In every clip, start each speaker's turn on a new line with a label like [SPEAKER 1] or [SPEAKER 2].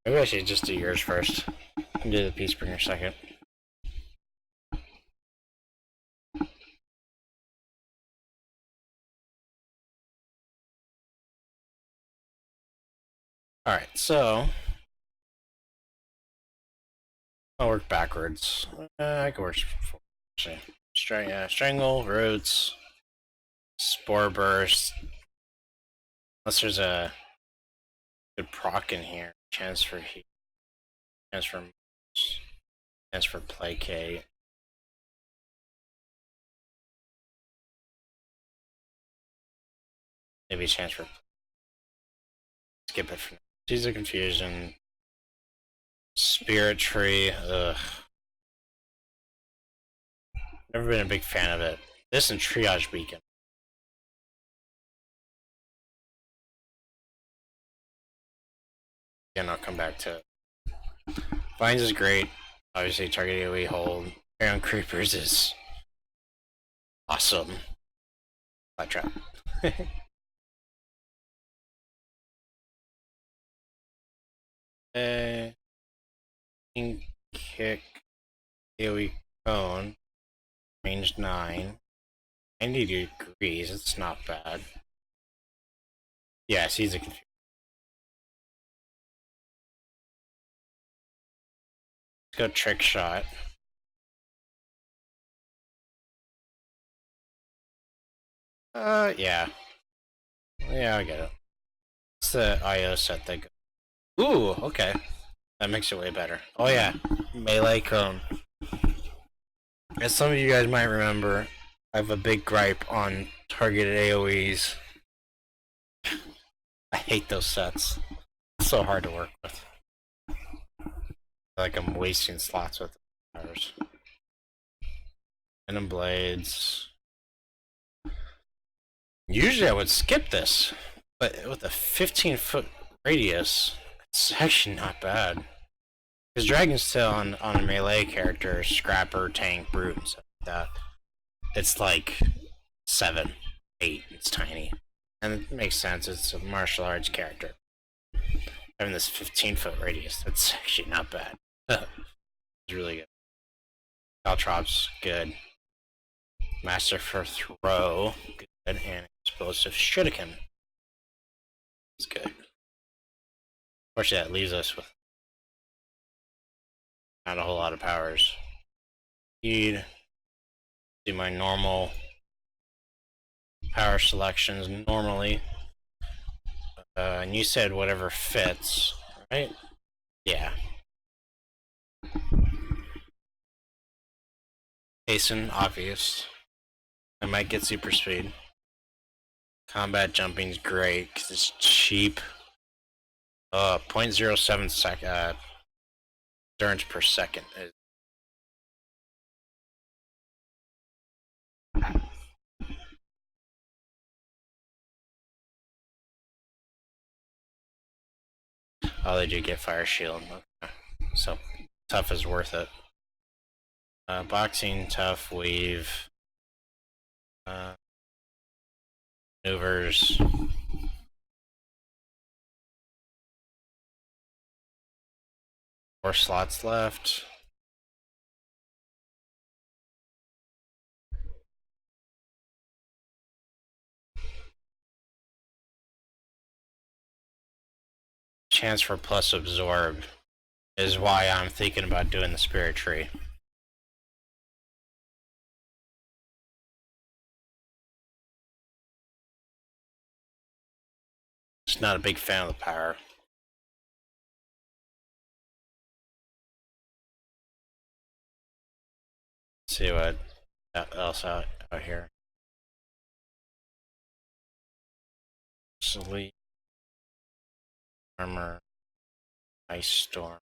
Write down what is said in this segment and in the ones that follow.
[SPEAKER 1] Maybe I should just do yours first. And do the Peacebringer second. Alright, so I'll work backwards. I can work forward. Strangle, roots, spore burst. Unless there's a good proc in here. Chance for heat. Chance for placate. Maybe a chance for skip it for now. Seeds of Confusion. Spirit Tree. Ugh. Never been a big fan of it. This and Triage Beacon. Again, I'll come back to it. Vines is great. Obviously, target AoE hold. Around Creepers is awesome. Flat trap. Kick. AoE cone. Range 9. 90 degrees. It's not bad. Yeah, Seeds of Confusion. Let's go Trick Shot. Yeah. Yeah, I get it. It's the IO set that goes. Ooh, okay. That makes it way better. Oh yeah, melee cone. As some of you guys might remember, I have a big gripe on targeted AoEs. I hate those sets. It's so hard to work with. Like I'm wasting slots with powers. Venom blades. Usually I would skip this, but with a 15-foot radius, it's actually not bad. Because Dragon's Tail on a melee character, Scrapper, Tank, Brute, and stuff like that, it's like 7, 8. It's tiny. And it makes sense, it's a martial arts character. Having this 15-foot radius, that's actually not bad. It's really good. Caltrops, good. Master for Throw, good. And Explosive Shuriken. It's good. Unfortunately, that leaves us with not a whole lot of powers. Speed. Do my normal power selections normally. And you said whatever fits, right? Yeah. Hasten, obvious. I might get super speed. Combat jumping's great because it's cheap. 0.07 turns per second. Oh, they do get fire shield. Okay. So tough is worth it. Boxing, tough, weave. Maneuvers. 4 slots left. Chance for plus absorb is why I'm thinking about doing the spirit tree. Just not a big fan of the power. Let's see what else out here. Sleep. Armor. Ice storm.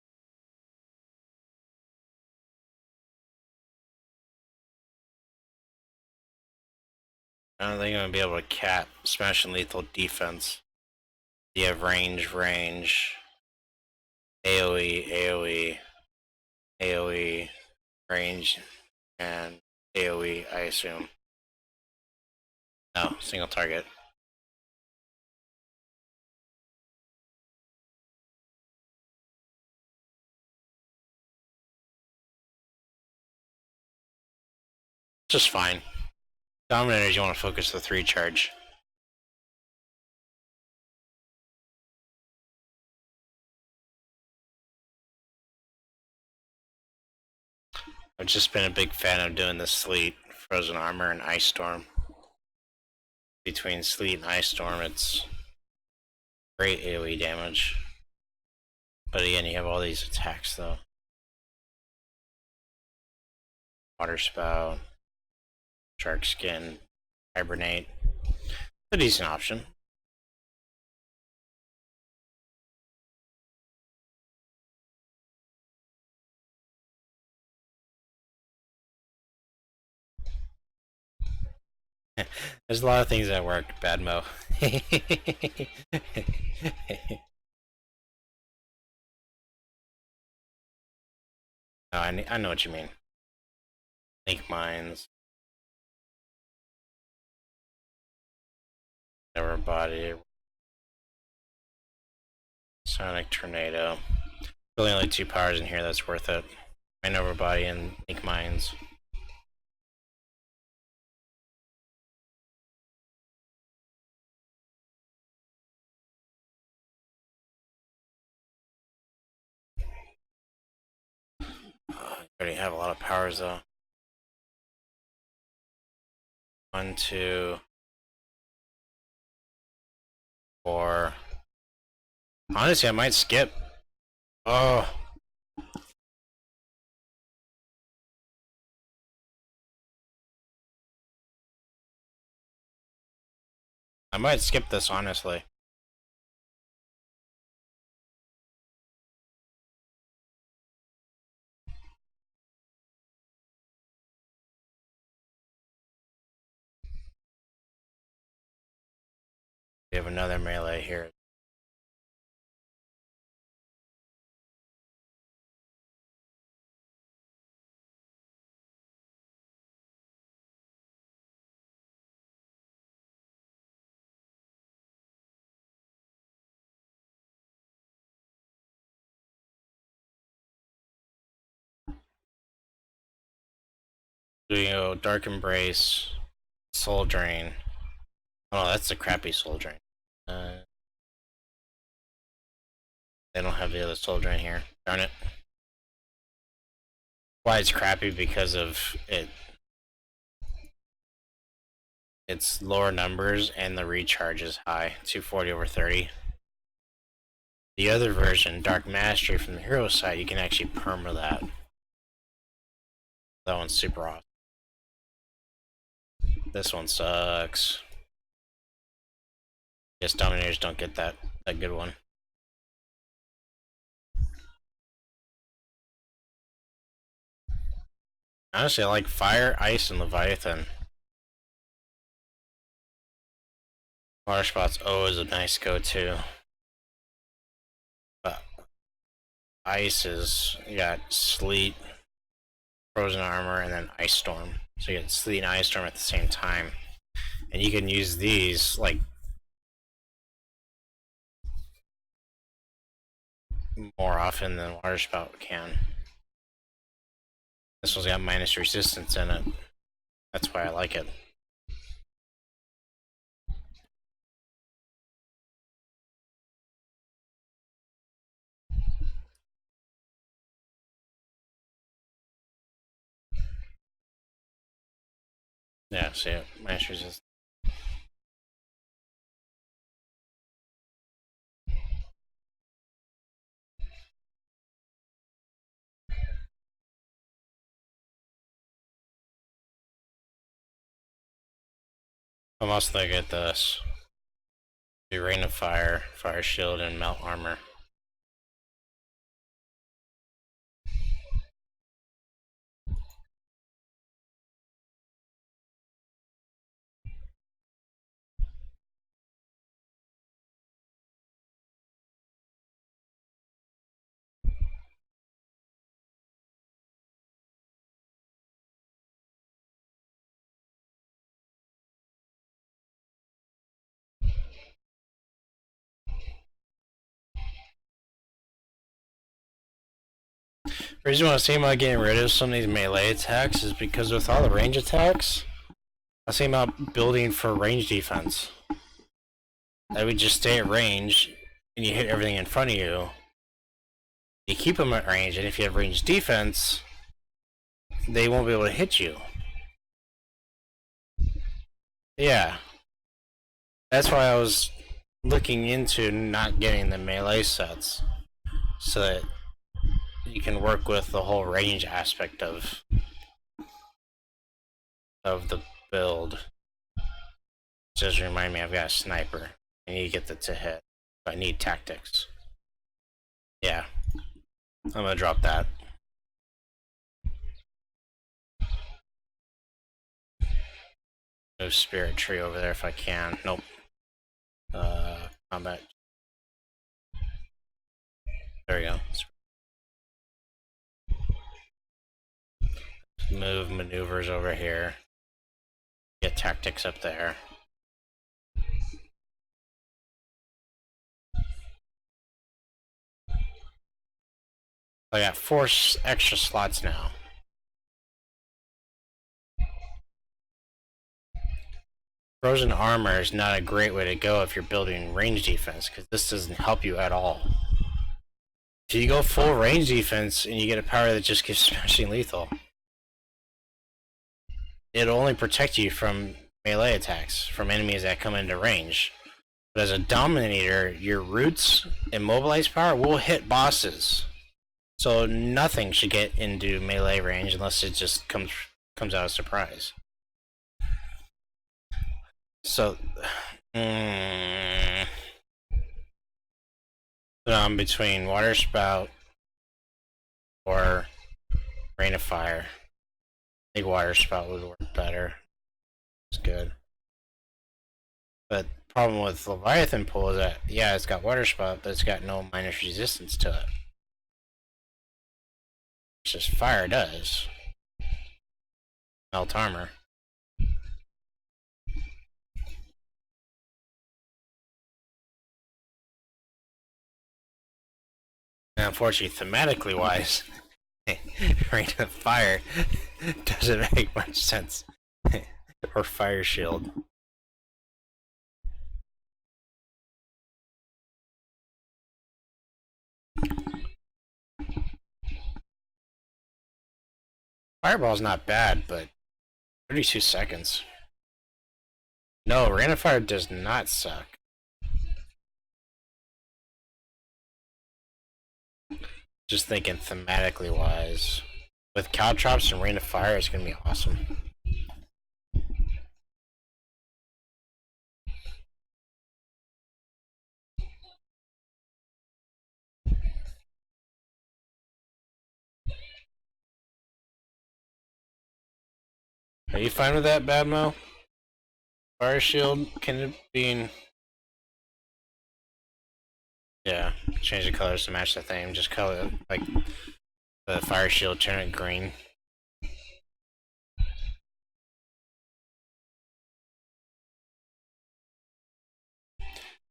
[SPEAKER 1] I don't think I'm gonna be able to cap smash and lethal defense. You have range, AoE, AoE, AoE, range, and AoE, I assume. No, single target. Just fine. Dominators, you want to focus the 3 charge. I've just been a big fan of doing the Sleet, Frozen Armor, and Ice Storm. Between Sleet and Ice Storm, it's great AoE damage. But again, you have all these attacks though. Water Spout, Shark Skin, Hibernate. A decent option. There's a lot of things that work, bad mo. No, I know what you mean. Link Mines. Never Body. Sonic Tornado. Really only 2 powers in here that's worth it. Main Overbody and Link Mines. I already have a lot of powers though. 1, 2, 4. Honestly, I might skip. Oh. I might skip this, honestly. We have another melee here. We go Dark Embrace, Soul Drain. Oh, that's a crappy Soul Drain. They don't have the other Soul Drain here. Darn it. Why it's crappy because of it. It's lower numbers and the recharge is high, 240 over 30. The other version, Dark Mastery from the hero side, you can actually perma that. That one's super awesome. This one sucks. Yes, Dominators don't get that good one. Honestly, I like Fire, Ice, and Leviathan. Water Spout's always a nice go-to. But Ice is, you got Sleet, Frozen Armor, and then Ice Storm. So you get Sleet and Ice Storm at the same time. And you can use these, like, more often than Water Spout can. This one's got minus resistance in it. That's why I like it. Yeah, see it. Minus resistance. I'm also gonna get this. The Rain of Fire, Fire Shield, and Melt Armor. The reason why I see about getting rid of some of these melee attacks is because with all the range attacks, I see about building for range defense. That would just stay at range, and you hit everything in front of you. You keep them at range, and if you have range defense, they won't be able to hit you. Yeah. That's why I was looking into not getting the melee sets, so that you can work with the whole range aspect of the build. Just remind me, I've got a sniper. I need to get the to hit. But I need tactics. Yeah. I'm gonna drop that. Move spirit tree over there if I can. Nope. Combat. There we go. Move maneuvers over here. Get tactics up there. I got 4 extra slots now. Frozen armor is not a great way to go if you're building range defense, because this doesn't help you at all. If you go full range defense and you get a power that just gives smashing lethal, it'll only protect you from melee attacks, from enemies that come into range. But as a Dominator, your roots and mobilized power will hit bosses. So nothing should get into melee range unless it just comes out of surprise. So, I'm between Water Spout or Rain of Fire. I think Water Spout would work better. It's good. But the problem with Leviathan Pool is that, yeah, it's got Water Spout, but it's got no minus resistance to it. It's just fire does. Melt armor. And unfortunately, thematically wise, Rain of Fire doesn't make much sense. Or Fire Shield. Fireball's not bad, but 32 seconds. No, Rain of Fire does not suck. Just thinking thematically wise. With Caltrops and Rain of Fire, it's gonna be awesome. Are you fine with that, Badmo? Fire Shield, can it be... Yeah, change the colors to match the theme. Just color it, like, the Fire Shield, turn it green.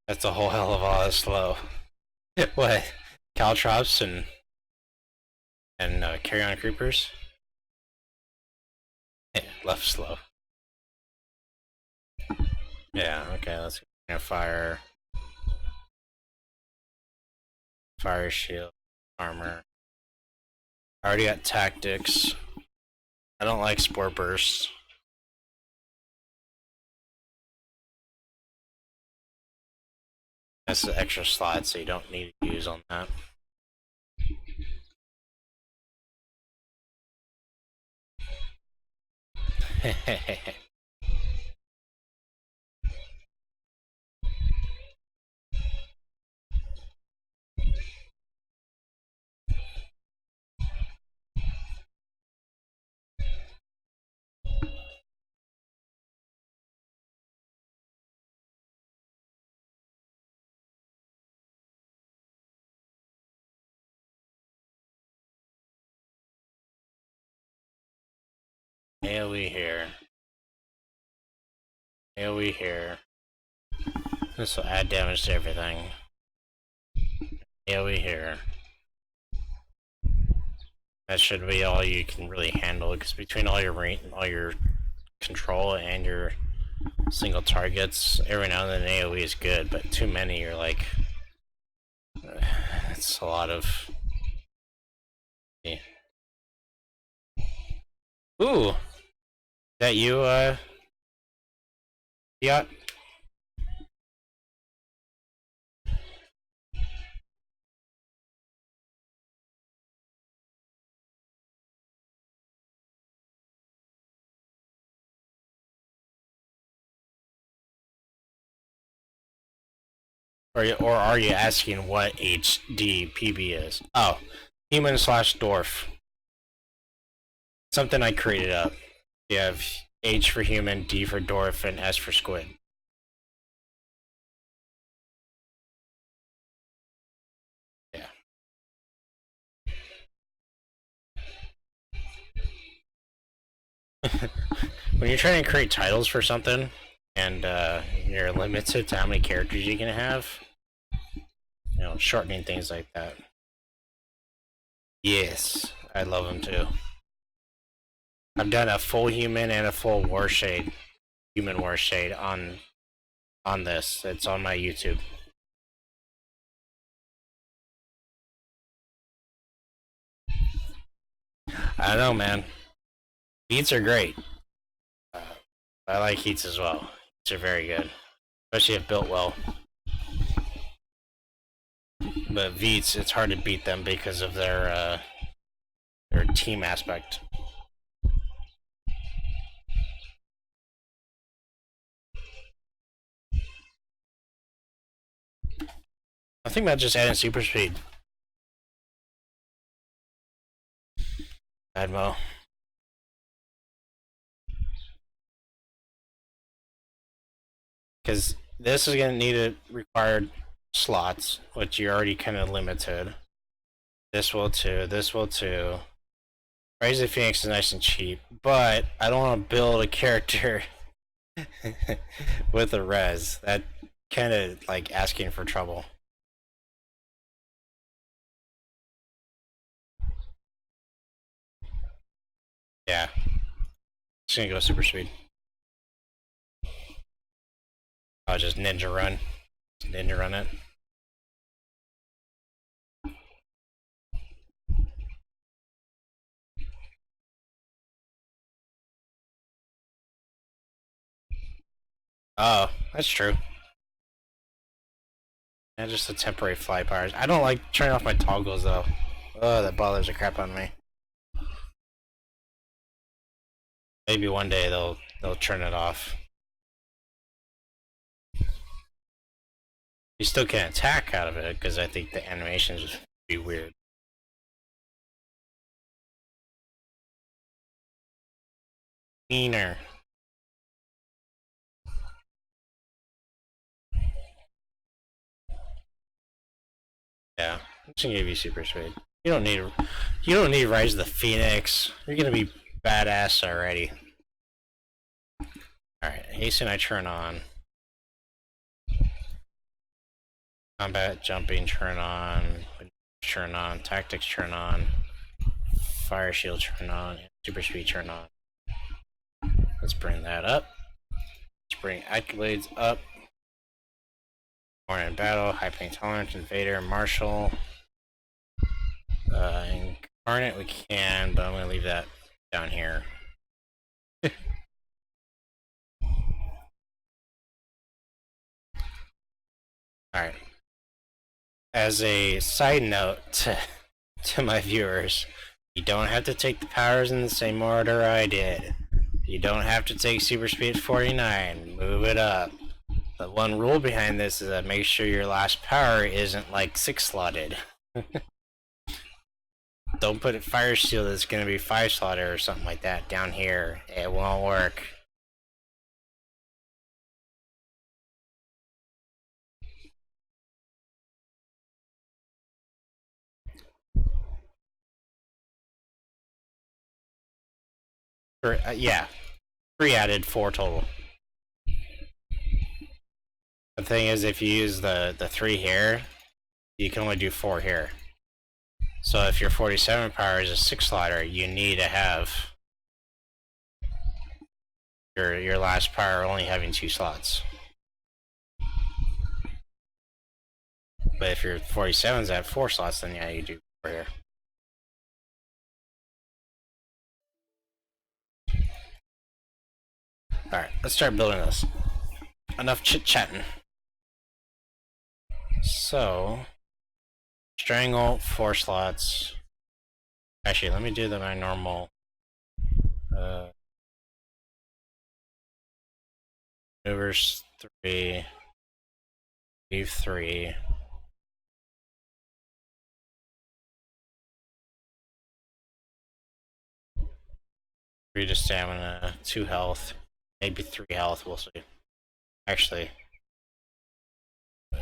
[SPEAKER 1] That's a whole hell of a lot of slow. What? Caltrops and carry-on creepers? Yeah, left slow. Yeah, okay, let's go. Fire Shield, armor. I already got tactics. I don't like Spore Bursts. That's the extra slot, so you don't need to use on that. AoE here. AoE here. This will add damage to everything. AoE here. That should be all you can really handle, because between all your control and your single targets, every now and then AoE is good, but too many, you're like, it's a lot of. Yeah. Ooh, is that you, Yacht? Or are you asking what HDPB is? Oh, human slash dwarf. Something I created up. You have H for human, D for dwarf, and S for squid. Yeah. When you're trying to create titles for something, and you're limited to how many characters you can have, shortening things like that. Yes, I love them too. I've done a full human and a full war shade, human war shade on this. It's on my YouTube. I don't know, man. Heats are great. Uh, I like heats as well. Heats are very good, especially if built well. But Veets, it's hard to beat them because of their team aspect. I think that just added super speed. Admo. Because this is going to need a required slots, which you're already kind of limited. This will too. This will too. Rise of Phoenix is nice and cheap, but I don't want to build a character with a res. That kind of like asking for trouble. Yeah. Just gonna go super speed. I'll just ninja run. Ninja run it. Oh, that's true. Yeah, just the temporary fly powers. I don't like turning off my toggles though. Oh, that bothers the crap out of me. Maybe one day they'll turn it off. You still can't attack out of it because I think the animations would be weird. Meaner. Yeah, I'm just gonna give you super speed. You don't need Rise of the Phoenix. You're gonna be badass already. Alright, hasten I turn on. Combat, jumping, turn on. Turn on. Tactics, turn on. Fire shield, turn on. Super speed, turn on. Let's bring that up. Let's bring accolades up. Born in battle, high pain tolerance, invader, marshal. Incarnate we can, but I'm gonna leave that down here. Alright. As a side note to my viewers, you don't have to take the powers in the same order I did. You don't have to take super speed 49. Move it up. The one rule behind this is that make sure your last power isn't like 6 slotted. Don't put it fire shield that's gonna be 5 slotted or something like that down here. It won't work. Yeah, 3 added, 4 total. The thing is, if you use the 3 here, you can only do 4 here. So if your 47 power is a 6 slider, you need to have your last power only having 2 slots. But if your 47's at 4 slots, then yeah, you do over here. Alright, let's start building this. Enough chit-chatting. So, strangle, 4 slots. Actually, let me do my normal. Maneuvers 3. Leave 3. Three to stamina, 2 health, maybe 3 health, we'll see. Actually,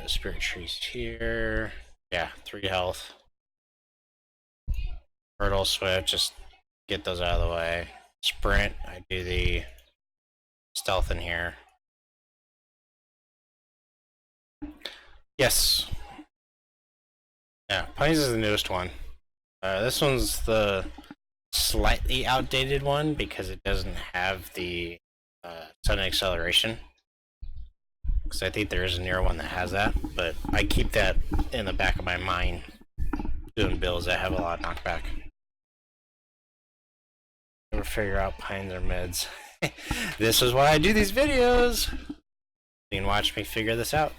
[SPEAKER 1] spirit trees here. Yeah, 3 health. Hurdle, swift, just get those out of the way. Sprint, I do the stealth in here. Yes. Yeah, Pines is the newest one. This one's the slightly outdated one because it doesn't have the sudden acceleration. Because I think there is a newer one that has that, but I keep that in the back of my mind doing builds that have a lot of knockback. Never figure out pines or mids. This is why I do these videos. You can watch me figure this out.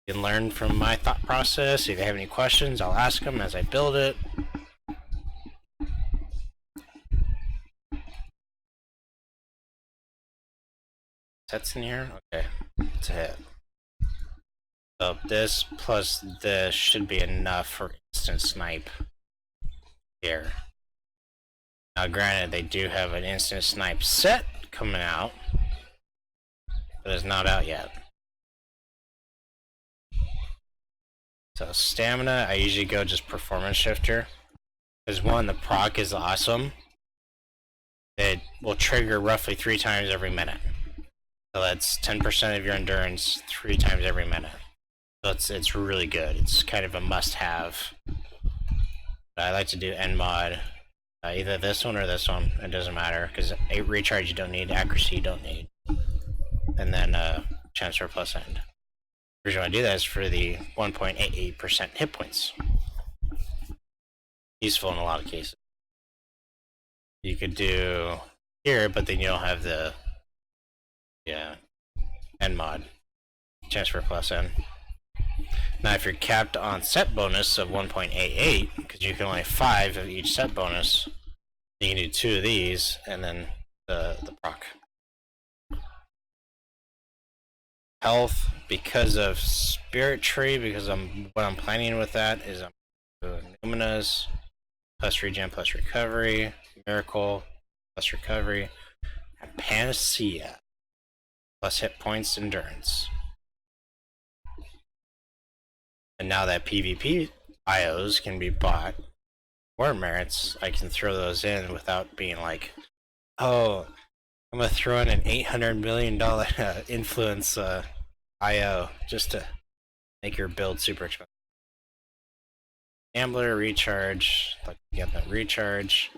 [SPEAKER 1] You can learn from my thought process. If you have any questions, I'll ask them as I build it. Sets in here? Okay, it's a hit. So this plus this should be enough for instant snipe here. Now granted, they do have an instant snipe set coming out, but it's not out yet. So stamina, I usually go just performance shifter. Because one, the proc is awesome. It will trigger roughly 3 times every minute. So that's 10% of your endurance 3 times every minute. So it's really good. It's kind of a must-have. I like to do end mod. Either this one or this one. It doesn't matter, because recharge you don't need, accuracy you don't need. And then transfer plus end. The reason I do that is for the 1.88% hit points. Useful in a lot of cases. You could do here, but then you don't have the end mod. Transfer plus end. Now if you're capped on set bonus of 1.88, because you can only have 5 of each set bonus, you can do 2 of these, and then the proc. Health, because of Spirit Tree, because what I'm planning with that is I'm doing Numinas, plus regen, plus recovery, Miracle, plus recovery, and Panacea, plus hit points, endurance. And now that PvP IOs can be bought, or merits, I can throw those in without being like, oh, I'm gonna throw in an $800 million influence IO just to make your build super expensive. Gambler, recharge, like get that recharge,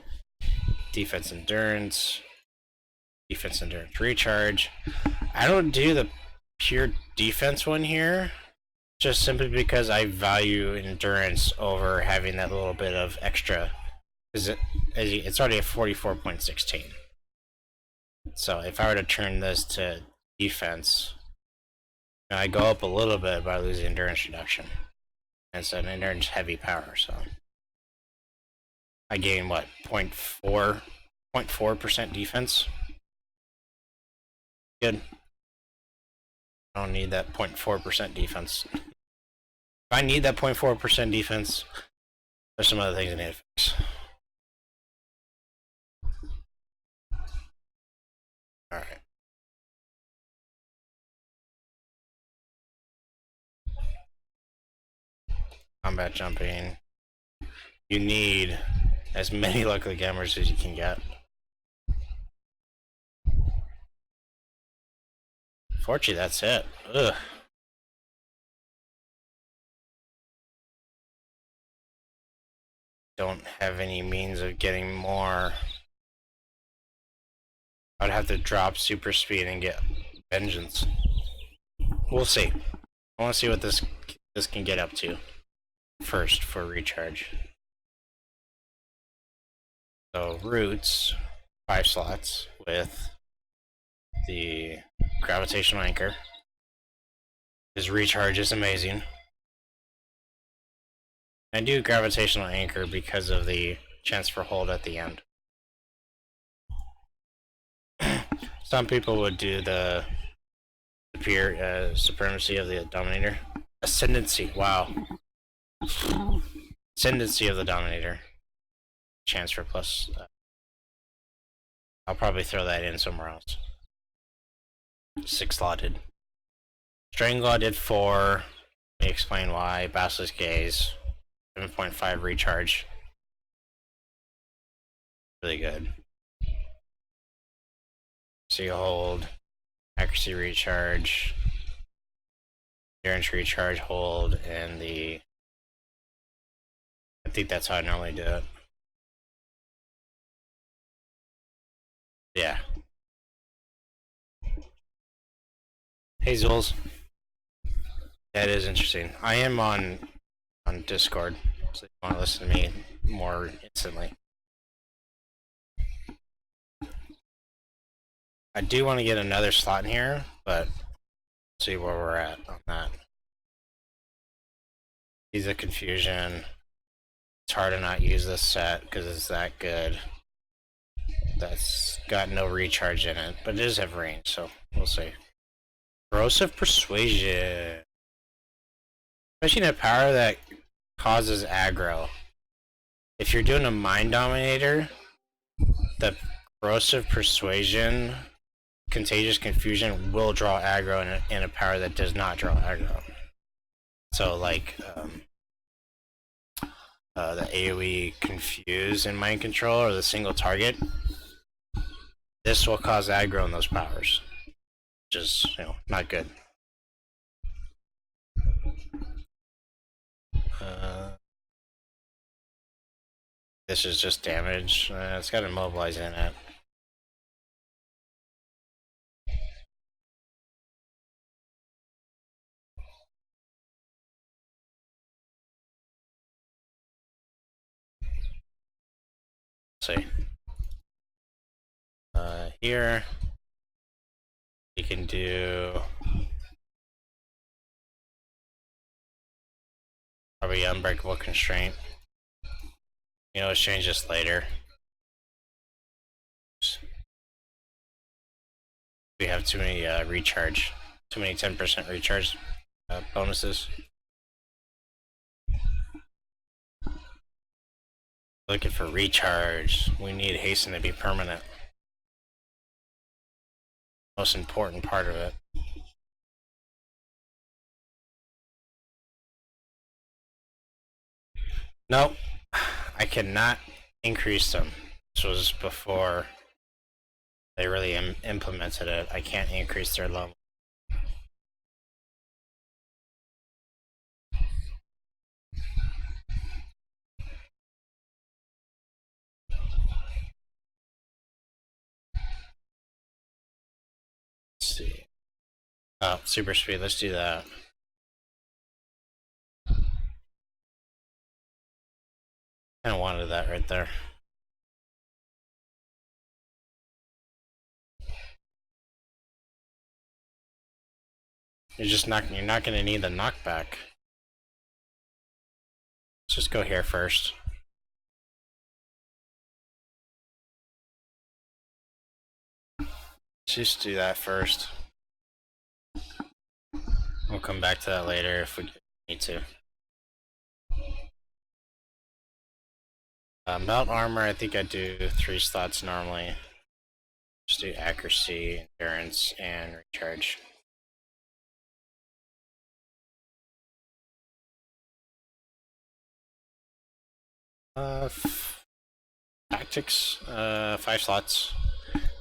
[SPEAKER 1] defense endurance, recharge. I don't do the pure defense one here, just simply because I value endurance over having that little bit of extra. Because it's already a 44.16. So if I were to turn this to defense, I go up a little bit by losing endurance reduction. And it's an endurance heavy power, so I gain what, 0.4% defense? Good. I don't need that 0.4% defense. If I need that 0.4% defense, there's some other things I need to fix. Alright. Combat jumping. You need as many luckily gamers as you can get. Fortunately, that's it. Ugh. don't have any means of getting more. I'd have to drop super speed and get vengeance. We'll see. I want to see what this can get up to first for recharge. So roots, 5 slots with the gravitational anchor. His recharge is amazing. I do gravitational anchor because of the chance for hold at the end. Some people would do the supremacy of the Dominator. Ascendancy, wow. Ascendancy of the Dominator. Chance for plus. I'll probably throw that in somewhere else. 6 slotted. Strangle I did 4. Let me explain why. Basilisk Gaze. 7.5 recharge. Really good. Seal hold. Accuracy recharge. Endurance recharge hold. And the... I think that's how I normally do it. Yeah. Hey Zuls. That is interesting. I am on Discord, so if you want to listen to me more instantly. I do want to get another slot in here, but see where we're at on that. He's a confusion. It's hard to not use this set because it's that good. That's got no recharge in it, but it does have range, so we'll see. Corrosive Persuasion. Especially a power that causes aggro. If you're doing a Mind Dominator, the Corrosive Persuasion, Contagious Confusion will draw aggro in a power that does not draw aggro. So like the AoE Confuse in Mind Control or the single target, this will cause aggro in those powers, which is, you know, not good. This is just damage. It's got Immobilize in it. Let's see. Here you can do probably Unbreakable Constraint. You know, let's change this later. We have too many recharge, too many 10% recharge bonuses. Looking for recharge. We need hasten to be permanent. Most important part of it. Nope. I cannot increase them. This was before they really implemented it. I can't increase their level. Let's see. Oh, super speed. Let's do that. Kind of wanted that right there. You're not going to need the knockback. Let's just go here first. Let's just do that first. We'll come back to that later if we need to. Melt armor, I think I do 3 slots normally. Just do accuracy, endurance, and recharge. Tactics, 5 slots.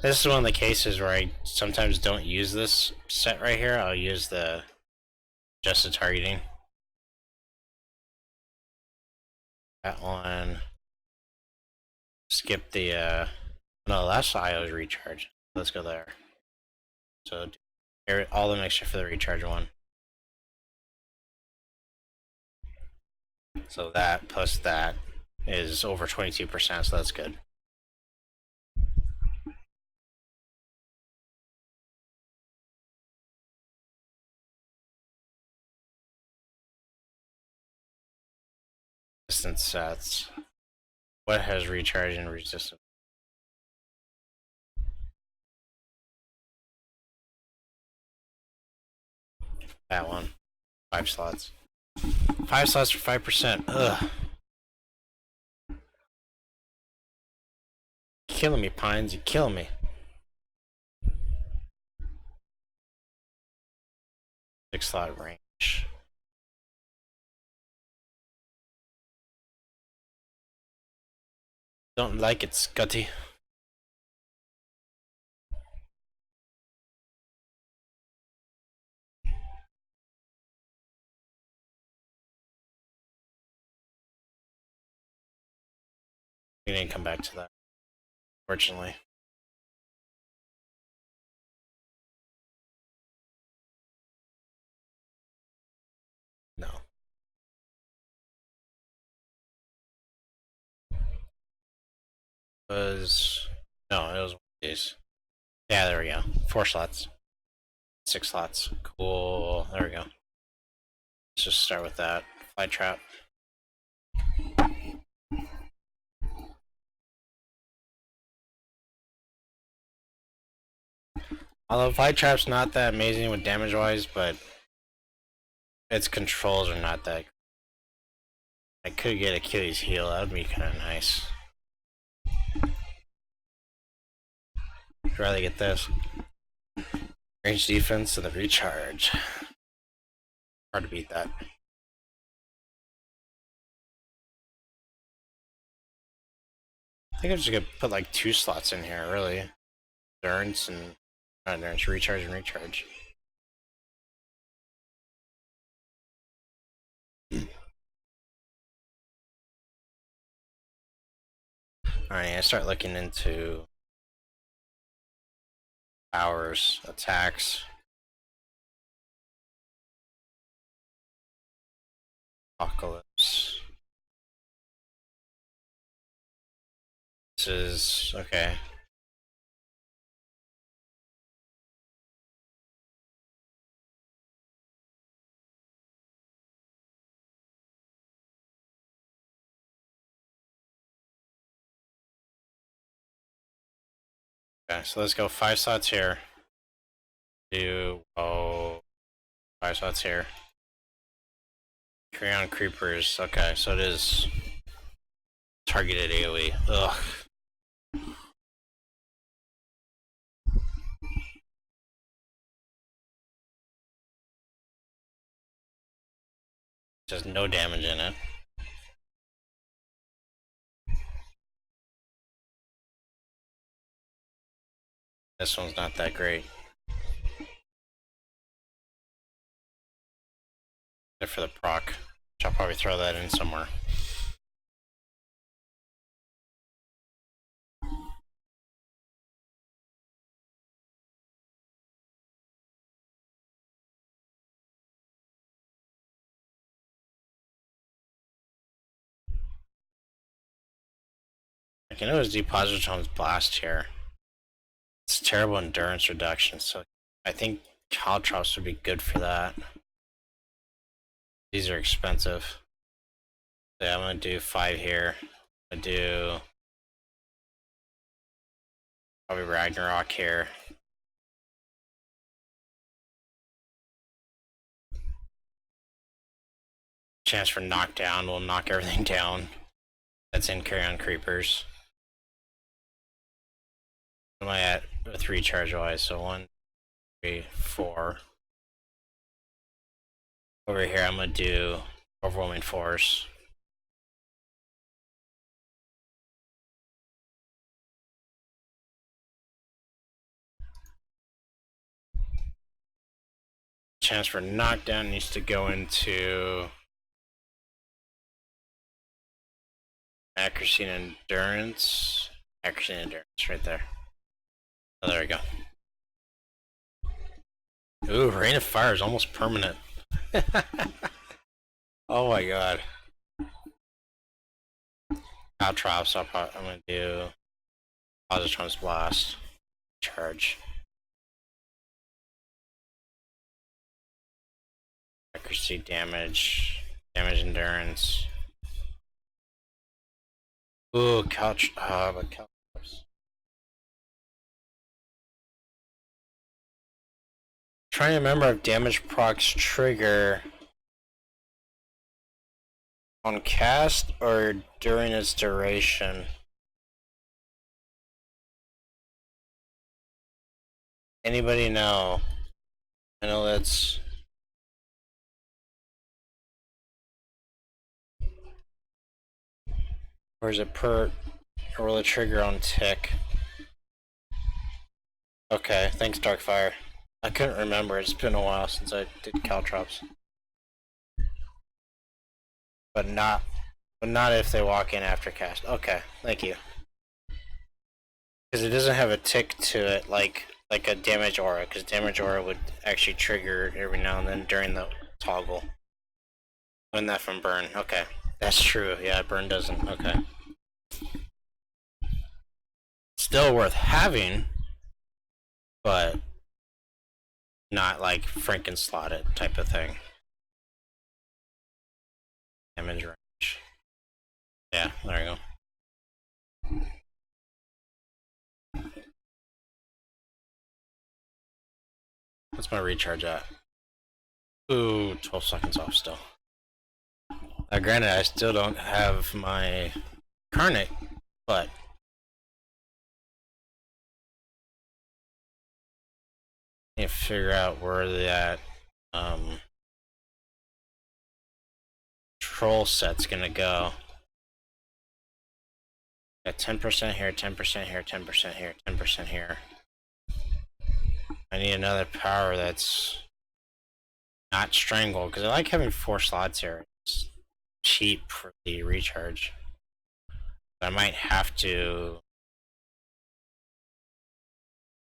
[SPEAKER 1] This is one of the cases where I sometimes don't use this set right here. I'll use the just the targeting. That one. skip the no, that's IO's recharge. Let's go there. So all the mixture for the recharge one. So that plus that is over 22%, so that's good. Resistance sets. What has recharge and resistance? That one. 5 slots. 5 slots for 5%. Ugh. Killing me, Pines. You're killing me. 6 slot range. Don't like it, Scotty. We didn't come back to that, fortunately. No. No, it was one of these. Yeah, there we go. 4 slots. 6 slots. Cool. There we go. Let's just start with that. Fly trap. Although fly trap's not that amazing with damage wise, but its controls are not that. I could get Achilles heel, that would be kind of nice. I'd rather get this. Range defense and the recharge. Hard to beat that. I think I'm just gonna put like 2 slots in here, really. Endurance and not endurance, recharge and recharge. Alright, I start looking into powers, attacks, apocalypse. This is okay. Okay, so let's go 5 slots here. Do 5 slots here. Carry on creepers. Okay, so it is targeted AoE. Ugh. Just no damage in it. This one's not that great. Except for the proc, which I'll probably throw that in somewhere. I can always do Positone's Blast here. It's terrible endurance reduction, so I think Caltrops would be good for that. These are expensive. So yeah, I'm gonna do 5 here. I'm gonna do probably Ragnarok here. Chance for knockdown will knock everything down. That's in Carry on Creepers. What am I at with recharge wise? So 1, 3, 4. Over here, I'm gonna do Overwhelming Force. Chance for knockdown needs to go into Accuracy and endurance. Accuracy and endurance, right there. Oh, there we go. Ooh, rain of fire is almost permanent. Oh my god. Caltrops, I'm gonna do Positron's Blast. Charge. Accuracy, damage, endurance. Ooh, couch. But Caltrops. Trying to remember if damage procs trigger on cast or during its duration. Anybody know? I know that's. Or is it per. Or will it trigger on tick? Okay, thanks, Darkfire. I couldn't remember. It's been a while since I did Caltrops. But not if they walk in after cast. Okay, thank you. Because it doesn't have a tick to it like a damage aura. Because damage aura would actually trigger every now and then during the toggle. Learned that from Burn. Okay, that's true. Yeah, Burn doesn't. Okay. Still worth having, but not like Frankenslotted type of thing. Damage range. Yeah, there you go. What's my recharge at? Ooh, 12 seconds off still. Granted, I still don't have my Carnate, but I need to figure out where that troll set's gonna go. Got 10% here, 10% here, 10% here, 10% here. I need another power that's not strangle, because I like having 4 slots here. It's cheap for the recharge. But I might have to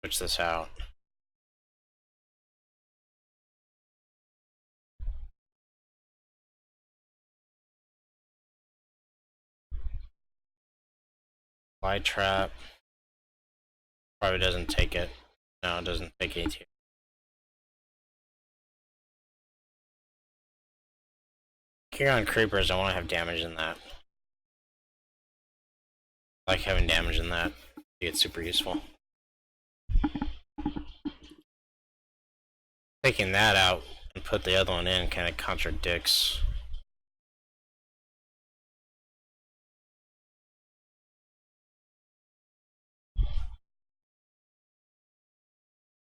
[SPEAKER 1] switch this out. Fly trap. Probably doesn't take it. No, it doesn't take AT. Here on creepers, I want to have damage in that. I like having damage in that. It's super useful. Taking that out and put the other one in kind of contradicts.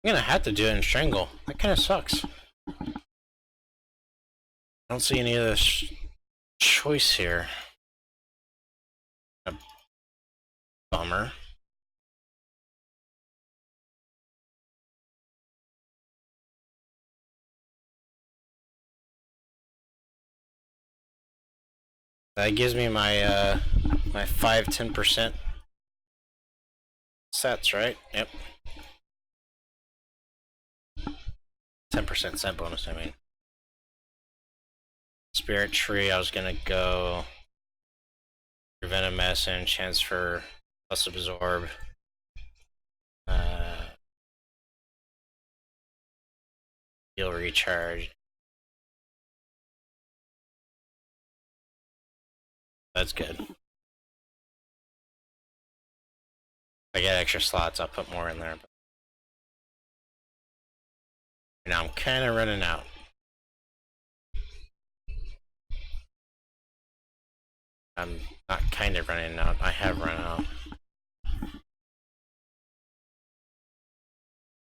[SPEAKER 1] I'm gonna have to do it in strangle. That kind of sucks. I don't see any other choice here. A bummer. That gives me my my 5-10% sets, right? Yep. 10% set bonus, I mean. Spirit Tree, I was gonna go Prevent a Medicine, chance for plus absorb. Heal recharge. That's good. If I get extra slots, I'll put more in there. But now I'm kind of running out. I'm not kind of running out. I have run out.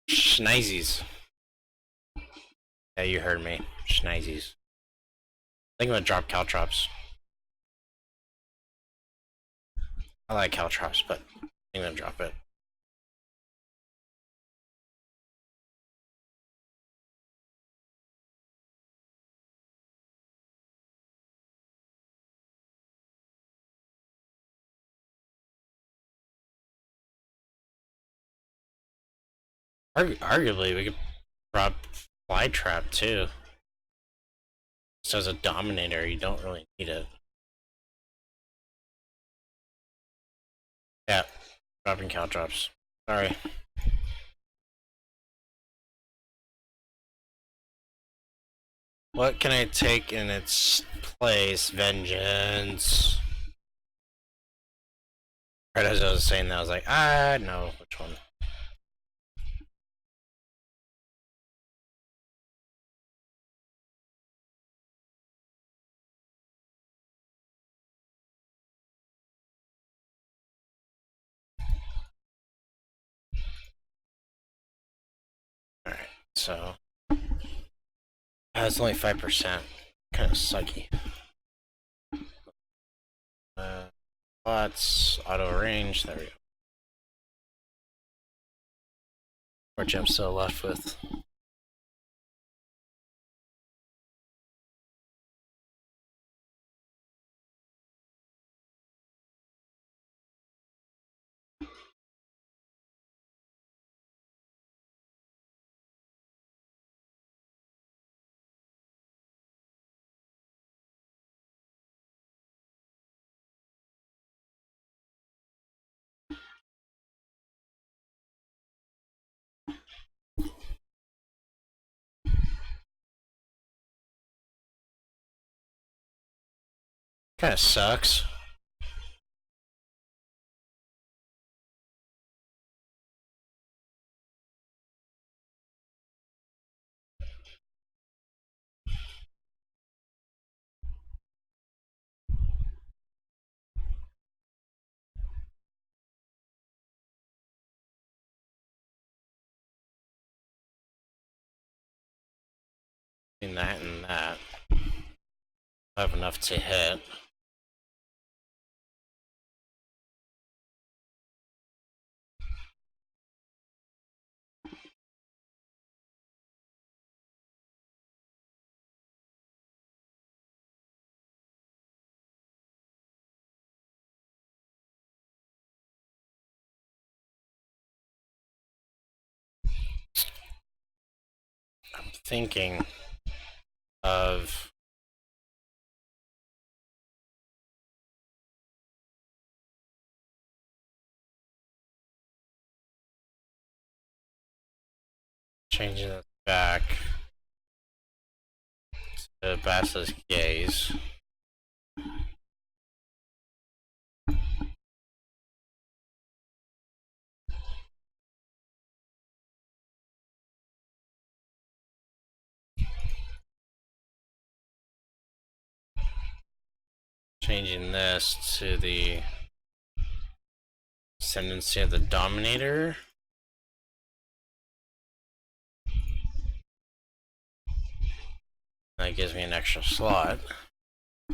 [SPEAKER 1] Schneisies. Yeah, you heard me. Schneisies. I think I'm gonna drop Caltrops. I like Caltrops, but I think I'm gonna drop it. Arguably, we could drop Fly Trap too. So as a Dominator, you don't really need it. Yeah, dropping Caltrops. Sorry. What can I take in its place? Vengeance. Right as I was saying that, I was like, no, which one? Alright, so it's only 5%. Kind of sucky. Lots, auto range, there we go. Which I'm still left with. Kind of sucks. Between that and that, I have enough to hit. I'm thinking of changing it back to Basilisk Gaze. Changing this to the Ascendancy of the Dominator. That gives me an extra slot.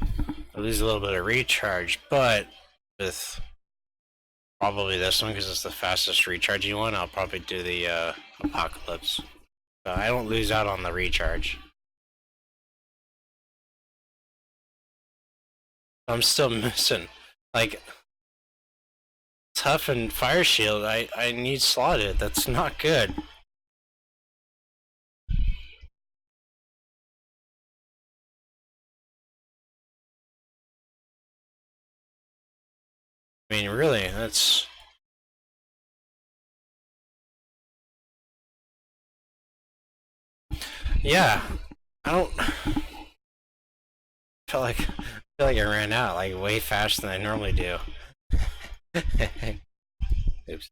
[SPEAKER 1] I lose a little bit of recharge, but with probably this one because it's the fastest recharging one, I'll probably do the Apocalypse. So I don't lose out on the recharge. I'm still missing. Like, Tough and Fire Shield, I need slotted. That's not good. I mean, really, that's... Yeah, I don't... feel like I ran out like way faster than I normally do. Oops.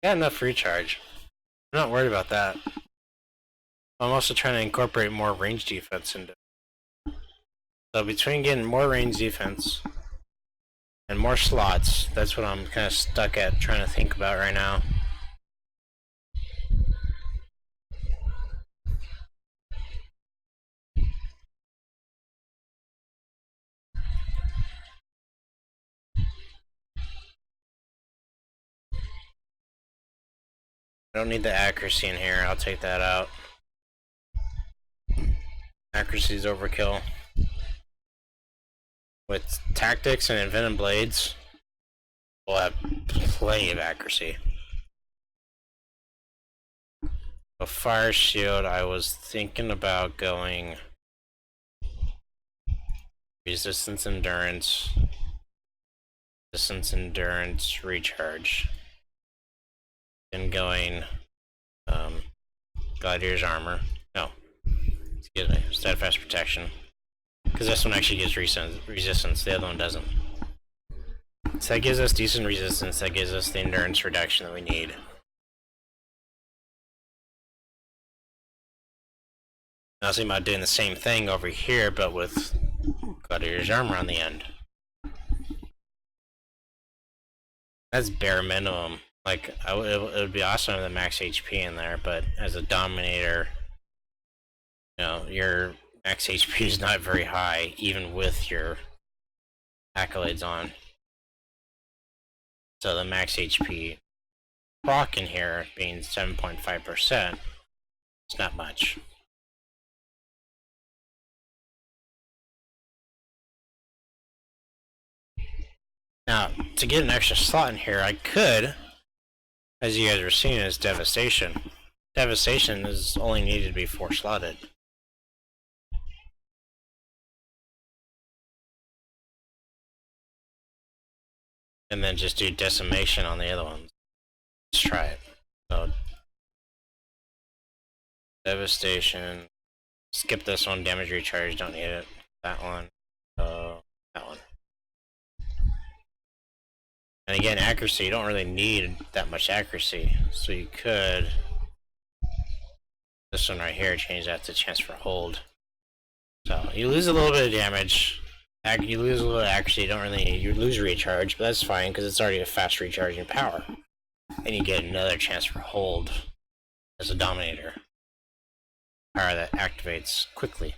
[SPEAKER 1] Got enough recharge. I'm not worried about that. I'm also trying to incorporate more range defense into it. So between getting more range defense And more slots. That's what I'm kind of stuck at trying to think about right now. I don't need the accuracy in here. I'll take that out. Accuracy is overkill. With tactics and invented blades, we'll have plenty of accuracy. A fire shield, I was thinking about going resistance, endurance, recharge. Then going gladiator's armor. No, excuse me, steadfast protection. Because this one actually gives resistance, the other one doesn't. So that gives us decent resistance, that gives us the endurance reduction that we need. I was thinking about doing the same thing over here, but with gladiator's armor on the end. That's bare minimum. Like, it would be awesome to have the max HP in there, but as a Dominator, you know, your max HP is not very high, even with your accolades on. So the max HP proc in here being 7.5%, it's not much. Now, to get an extra slot in here, I could, as you guys were seeing, is Devastation. Devastation is only needed to be 4 slotted. And then just do Decimation on the other ones. Let's try it. So, Devastation. Skip this one, damage recharge, don't need it. That one. That one. And again, accuracy, you don't really need that much accuracy. So you could, this one right here, change that to chance for hold. So you lose a little bit of damage, you lose a little accuracy, you lose recharge, but that's fine because it's already a fast recharging power. And you get another chance for hold as a Dominator. Power that activates quickly.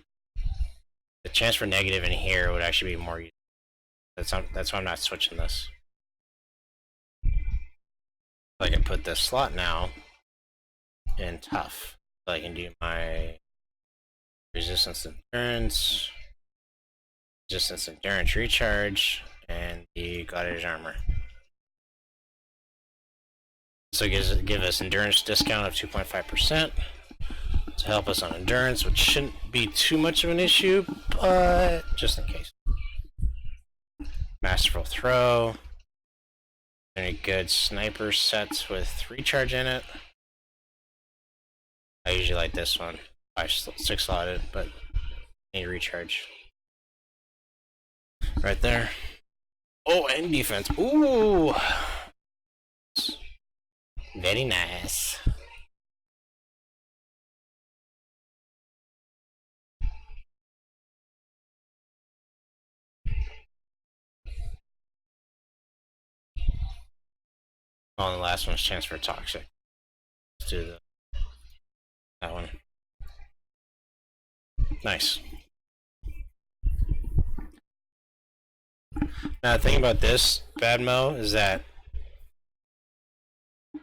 [SPEAKER 1] The chance for negative in here would actually be more useful. That's why I'm not switching this. I can put this slot now in tough. So I can do my resistance endurance recharge, and the gladiator's armor. So it gives us endurance discount of 2.5% to help us on endurance, which shouldn't be too much of an issue, but just in case. Masterful throw. Very good sniper sets with recharge in it. I usually like this one. 6 slotted, but need recharge. Right there. Oh, and defense. Ooh! Very nice. Oh, and the last one's chance for toxic. Let's do that one. Nice. Now, the thing about this bad mo is that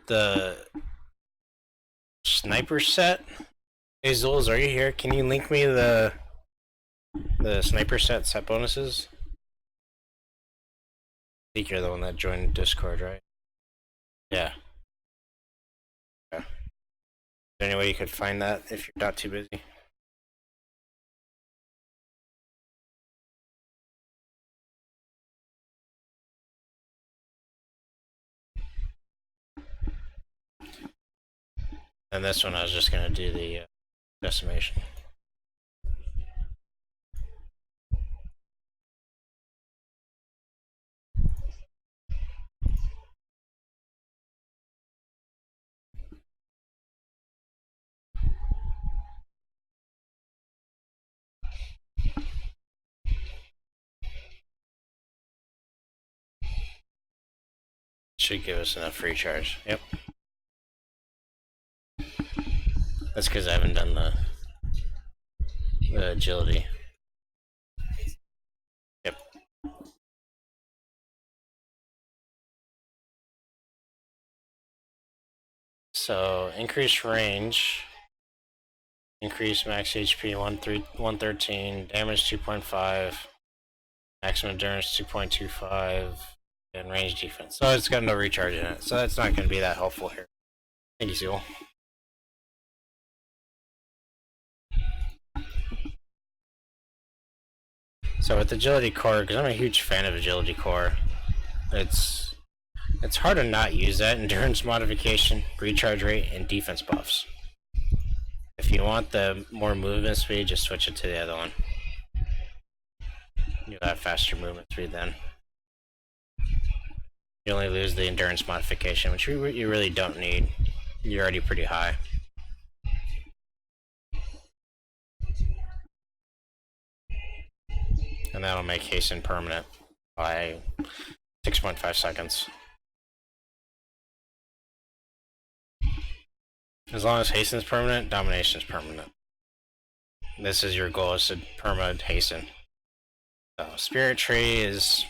[SPEAKER 1] the sniper set. Hey Zulz, are you here? Can you link me the sniper set bonuses? I think you're the one that joined Discord, right? Yeah. Okay. Is there any way you could find that if you're not too busy? And this one I was just gonna do the decimation. Should give us enough recharge. Yep. That's because I haven't done the agility. Yep. So increase range, increase max HP 113, damage 2.5, maximum endurance 2.25, and range defense. So it's got no recharge in it, so that's not going to be that helpful here. Thank you, Seal. So with agility core, because I'm a huge fan of agility core, it's hard to not use that endurance modification, recharge rate, and defense buffs. If you want the more movement speed, just switch it to the other one. You'll have faster movement speed then. You only lose the endurance modification, which you really don't need. You're already pretty high. And that'll make hasten permanent by 6.5 seconds. As long as hasten's permanent, domination's permanent. This is your goal, is to perma hasten. So spirit tree is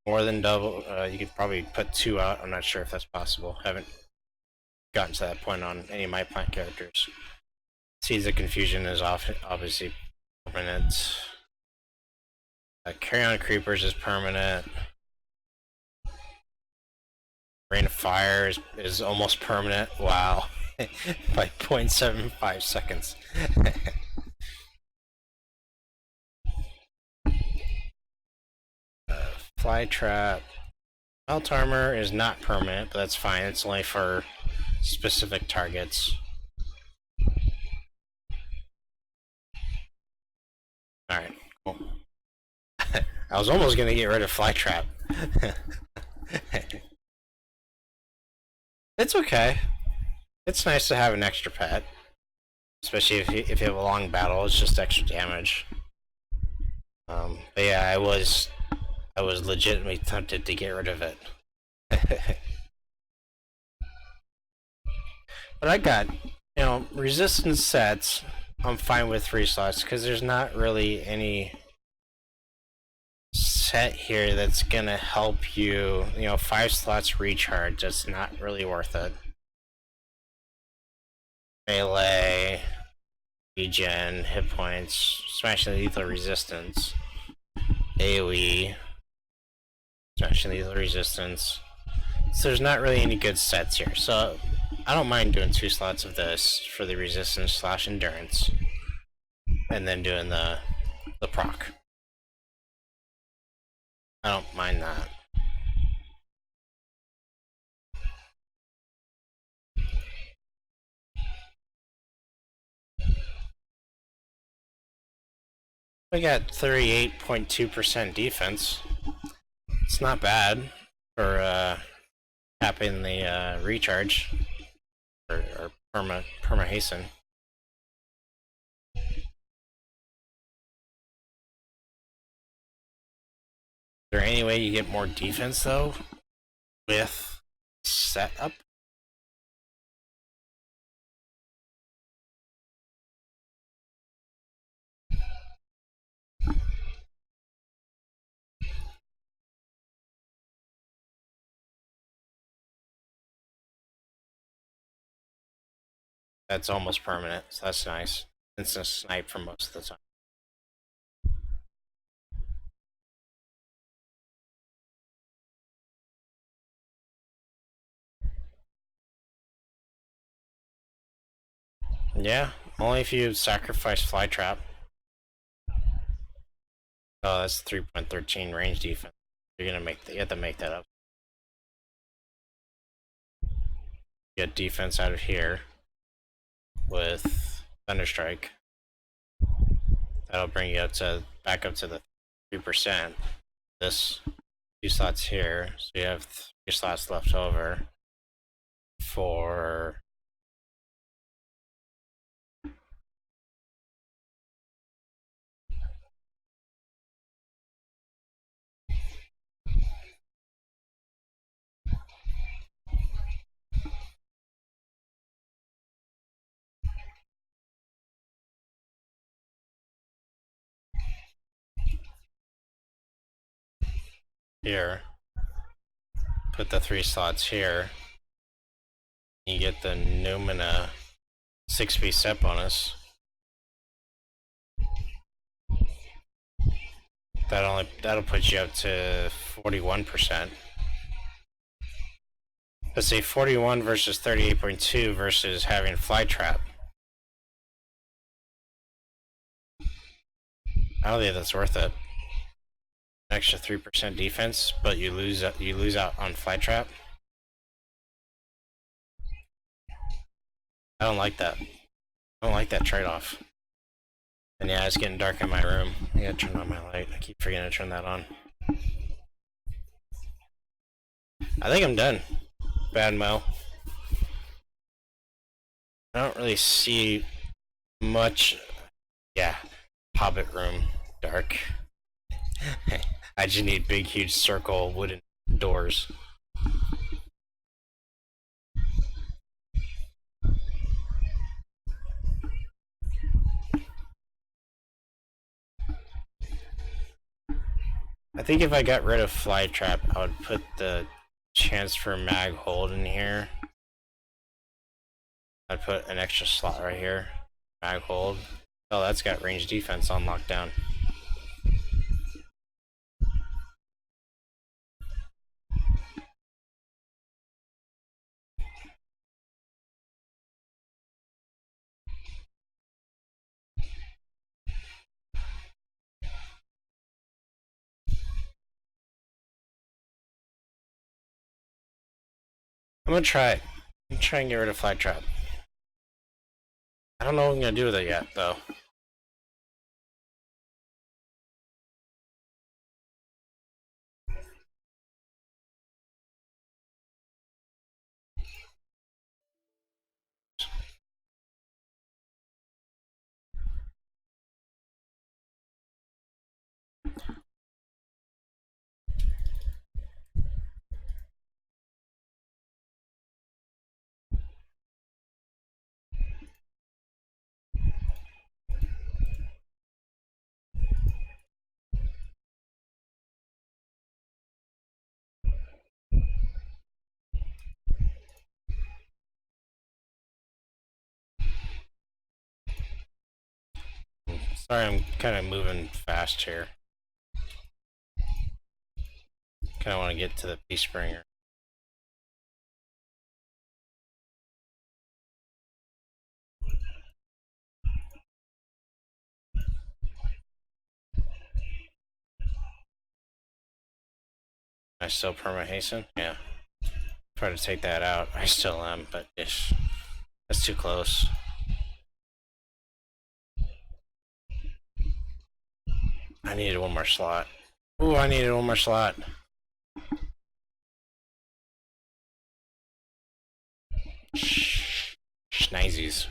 [SPEAKER 1] more than double. You could probably put 2 out. I'm not sure if that's possible. Haven't gotten to that point on any of my plant characters. Seeds of Confusion is obviously permanent. Carry on Creepers is permanent. Rain of Fire is almost permanent. Wow. By 0.75 seconds. Fly Trap. Melt Armor is not permanent, but that's fine. It's only for specific targets. Alright, cool. I was almost going to get rid of Fly Trap. It's okay. It's nice to have an extra pet. Especially if you have a long battle, it's just extra damage. But yeah, I was legitimately tempted to get rid of it. But I got, resistance sets, I'm fine with 3 slots, because there's not really any set here that's gonna help you, 5 slots recharge, that's not really worth it. Melee, regen, hit points, smashing lethal resistance, AoE, smashing lethal resistance. So there's not really any good sets here, so I don't mind doing 2 slots of this for the resistance / endurance, and then doing the proc. I don't mind that. We got 38.2% defense. It's not bad for tapping the recharge or perma hasten. Is there any way you get more defense though with setup? That's almost permanent, so that's nice. Instant snipe for most of the time. Yeah, only if you sacrifice Fly Trap. Oh, that's 3.13 range defense. You have to make that up. Get defense out of here with Thunderstrike. That'll bring you back up to the 3%. This 2 slots here, so you have 3 slots left over for here. Put the 3 slots here. You get the Numina 6-piece set bonus. That'll put you up to 41%. Let's say 41 versus 38.2 versus having Flytrap. I don't think that's worth it. An extra 3% defense, but you lose out on Flytrap. I don't like that. I don't like that trade-off. And yeah, it's getting dark in my room. I gotta turn on my light. I keep forgetting to turn that on. I think I'm done. Bad Mo. I don't really see much. Yeah, Hobbit room, dark. I just need big, huge circle wooden doors. I think if I got rid of Flytrap, I would put the chance for mag hold in here. I'd put an extra slot right here. Mag hold. Oh, that's got range defense on lockdown. I'm gonna try it. I'm gonna try and get rid of Flytrap. I don't know what I'm gonna do with it yet, though. Sorry, I'm kind of moving fast here. Kind of want to get to the Peacebringer. I still perma hasten? Yeah. Try to take that out. I still am, but ish. That's too close. I needed one more slot. Ooh, I needed one more slot. Schneisies.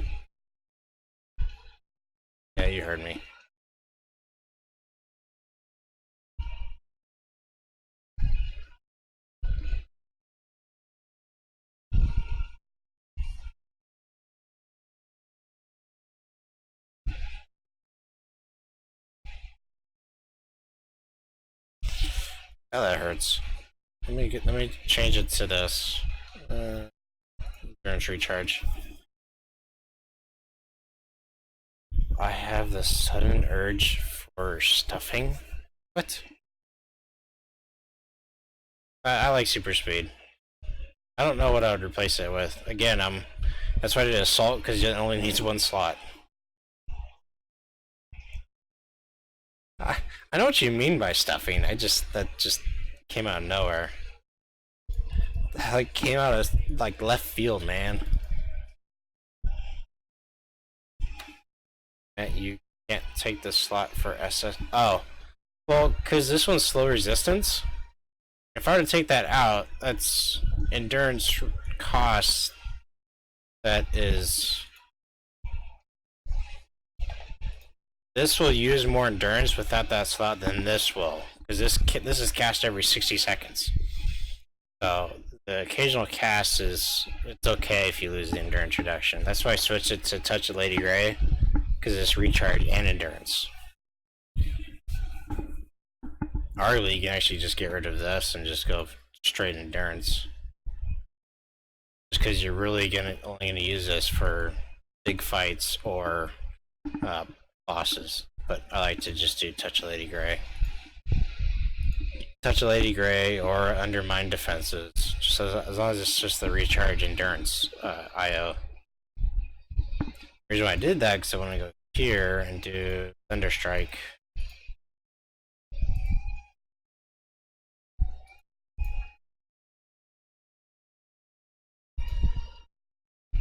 [SPEAKER 1] Yeah, you heard me. Oh, that hurts. Let me change it to this. Endurance recharge. I have the sudden urge for stuffing. What? I like super speed. I don't know what I would replace it with. Again, that's why I did assault, because it only needs one slot. I know what you mean by stuffing. That just came out of nowhere. Like came out of like left field, man. You can't take the slot for SS. Oh, well, because this one's slow resistance. If I were to take that out, that's endurance cost. That is. This will use more endurance without that slot than this will, because this is cast every 60 seconds. So the occasional cast it's okay if you lose the endurance reduction. That's why I switched it to Touch of Lady Grey, because it's recharge and endurance. arguably you can actually just get rid of this and just go straight endurance. Just because you're really only gonna use this for big fights or bosses. But I like to just do Touch of Lady Grey. Touch of Lady Grey or Undermine Defenses. Just as long as it's just the recharge endurance IO. The reason why I did that because I want to go here and do Thunderstrike.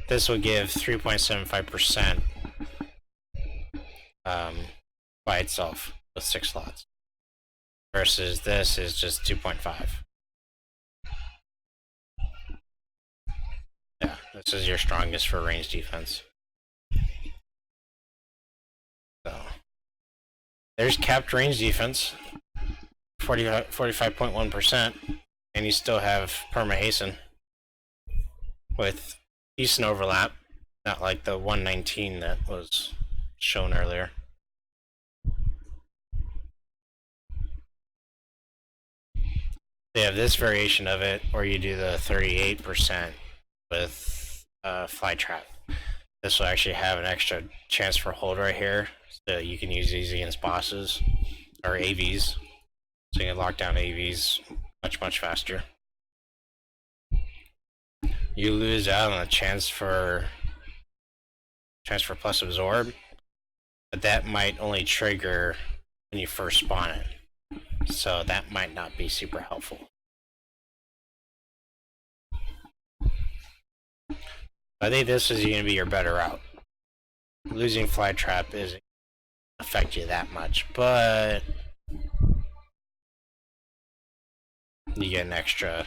[SPEAKER 1] This will give 3.75% by itself with 6 slots. Versus this is just 2.5. Yeah, this is your strongest for range defense. So there's capped range defense, 45.1%, and you still have perma hasten with decent overlap, not like the 119 that was shown earlier. They have this variation of it, or you do the 38% with Fly Trap. This will actually have an extra chance for hold right here, so you can use these against bosses or AVs. So you can lock down AVs much faster. You lose out on a chance for plus absorb, but that might only trigger when you first spawn it. So that might not be super helpful. I think this is going to be your better route. Losing Fly Trap isn't affect you that much, but you get an extra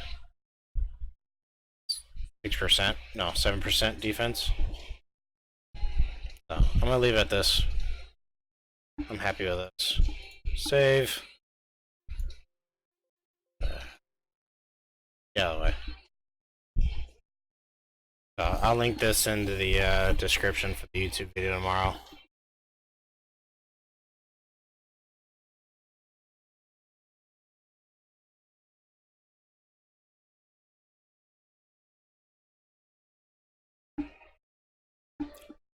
[SPEAKER 1] 6%, no, 7% defense. So I'm gonna leave it at this. I'm happy with this. Save. Get out of the way. I'll link this into the description for the YouTube video tomorrow.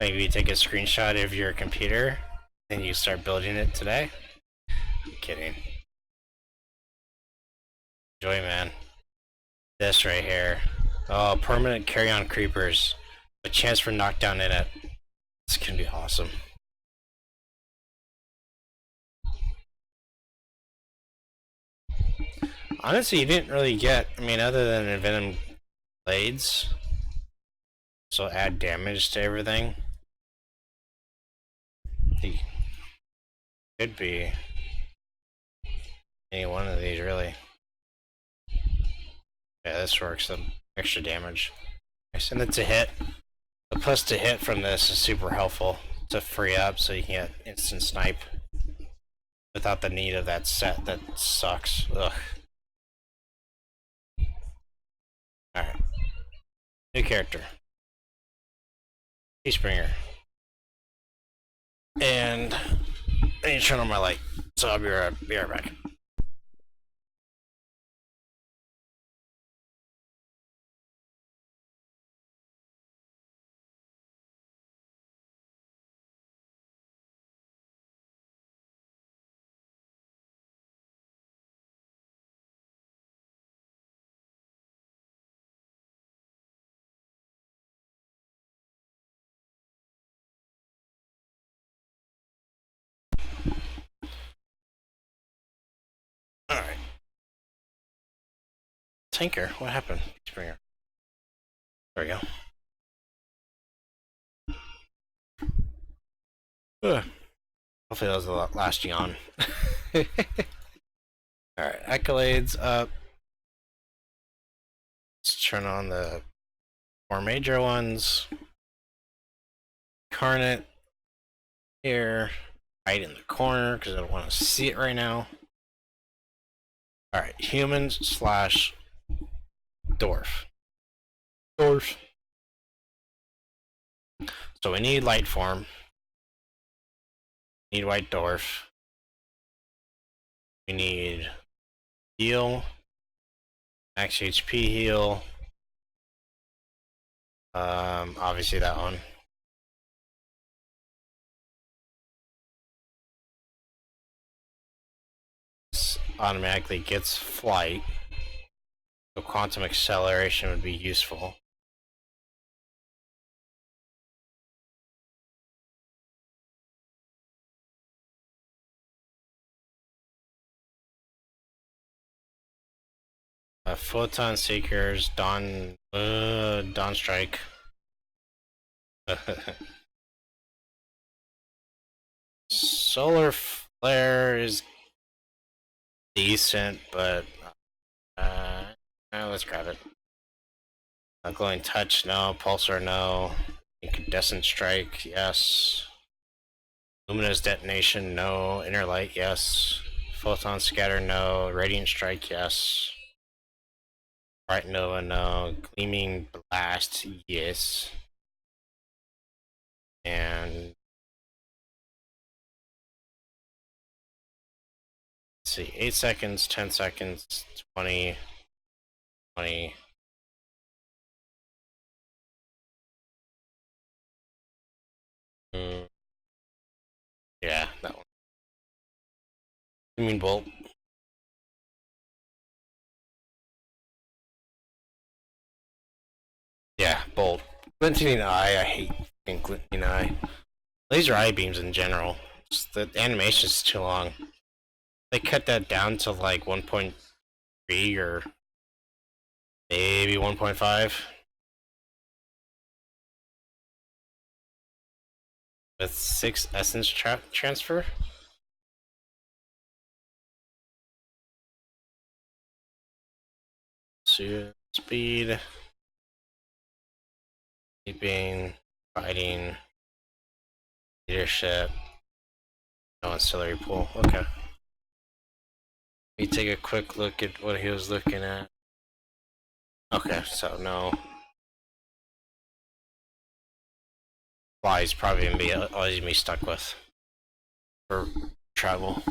[SPEAKER 1] Maybe take a screenshot of your computer and you start building it today. I'm kidding. Enjoy, man. This right here. Oh, permanent carry-on creepers. A chance for knockdown in it. This can be awesome. Honestly, you didn't really get, I mean, other than Envenom Blades, so add damage to everything. It could be any one of these, really. Yeah, this works, the extra damage. And it's a hit. The plus to hit from this is super helpful to free up so you can get instant snipe without the need of that set that sucks. Ugh. Alright. New character. Peacebringer. And I need to turn on my light, so I'll be right back. Alright. Tanker, what happened? Peacebringer. There we go. Ugh. Hopefully that was the last yawn. Alright, accolades up. Let's turn on the more major ones. Carnate here, right in the corner because I don't want to see it right now. Alright, humans slash Dwarf. Dwarf. So we need light form. Need white dwarf. We need heal, max HP heal. Obviously that one. Automatically gets flight, so quantum acceleration would be useful. Photon Seekers, Dawn Strike. Solar Flare is decent, but let's grab it. Glowing Touch, no. Pulsar, no. Incandescent Strike, yes. Luminous Detonation, no. Inner Light, yes. Photon Scatter, no. Radiant Strike, yes. Bright Nova, no. Gleaming Blast, yes. And let's see, 8 seconds, 10 seconds, 20, 20. Yeah, that one. You mean Bolt? Yeah, Bolt. Glinting Eye, I hate Glinting Eye. Laser Eye Beams in general. Just the animation's too long. They cut that down to like 1.3 or maybe 1.5. With 6 essence transfer. Speed, keeping, fighting, leadership, no ancillary pool. Okay. Let me take a quick look at what he was looking at. Okay, so no. Fly's probably gonna be all he's gonna be stuck with for travel.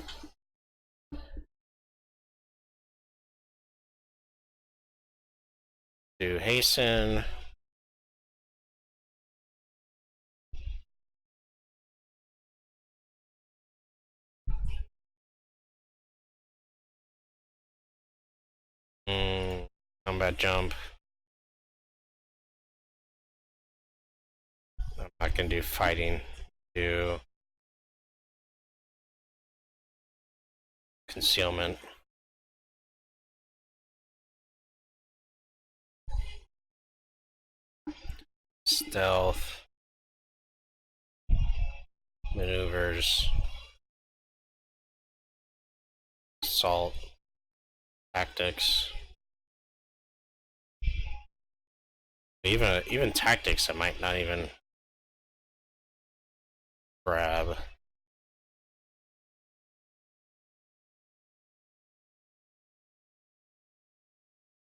[SPEAKER 1] Do hasten. Combat jump. I'm not gonna do fighting. Do concealment. Stealth. Maneuvers. Assault. Tactics. Even tactics I might not even grab.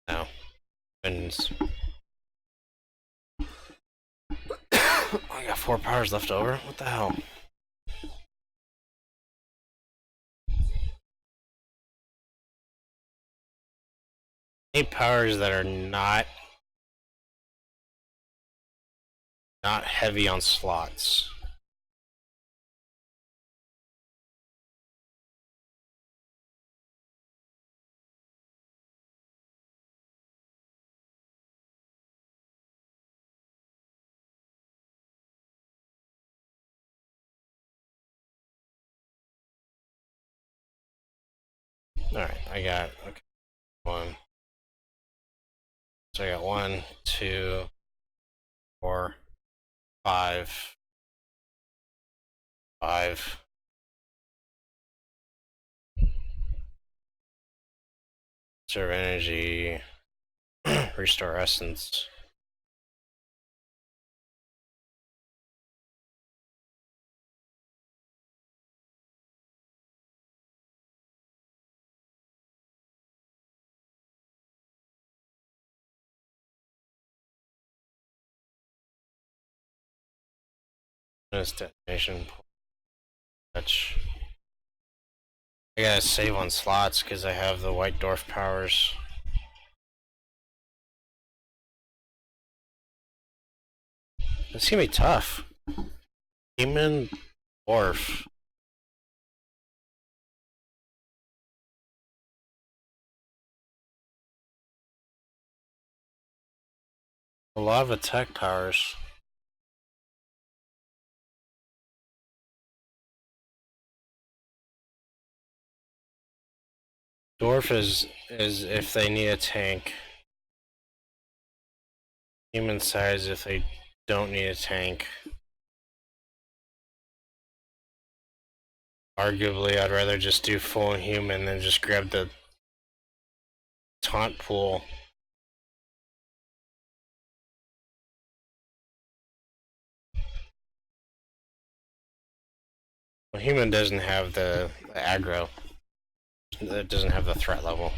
[SPEAKER 1] No. And I got 4 powers left over. What the hell? 8 powers that are not heavy on slots. Alright, I got okay, 1. So I got 1, 2, 4, 5, 5. Conserve energy. Restore essence. Bonus detonation. Touch. I gotta save on slots because I have the white dwarf powers. It's gonna be tough. Human dwarf. A lot of attack powers. Dwarf is if they need a tank. Human size if they don't need a tank. Arguably, I'd rather just do full human than just grab the taunt pool. Well, human doesn't have the aggro. It doesn't have the threat level.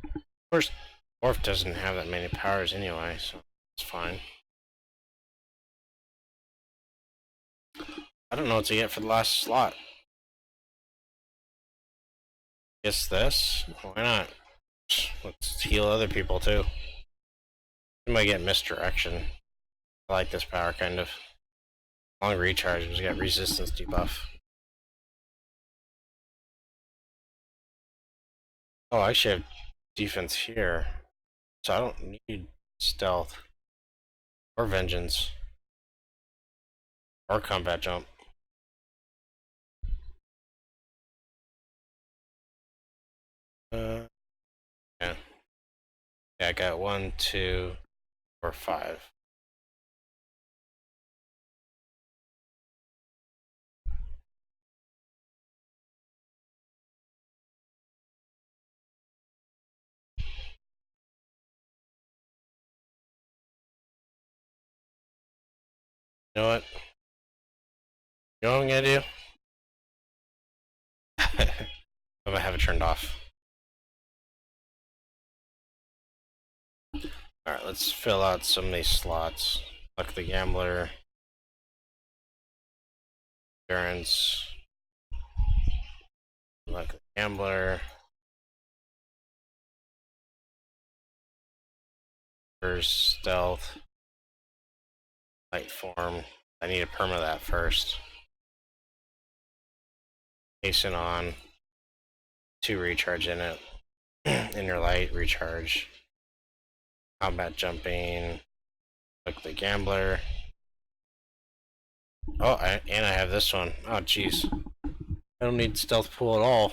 [SPEAKER 1] Of course, Dwarf doesn't have that many powers anyway, so it's fine. I don't know what to get for the last slot. Guess this? Why not? Let's heal other people too. We might get misdirection. I like this power kind of. Long recharge, we got resistance debuff. Oh, I actually have defense here. So I don't need stealth. Or vengeance. Or combat jump. Yeah. Yeah, I got 1, 2, 4, 5. You know what? You know what I'm gonna do? I'm gonna have it turned off. Alright, let's fill out some of these slots. Luck the Gambler. Endurance. Luck the Gambler. First, stealth. Light form. I need a perma that first. Hasten on. 2 recharge in it. Inner light, recharge. Combat jumping. Luck the Gambler. Oh, and I have this one. Oh, jeez. I don't need stealth pool at all.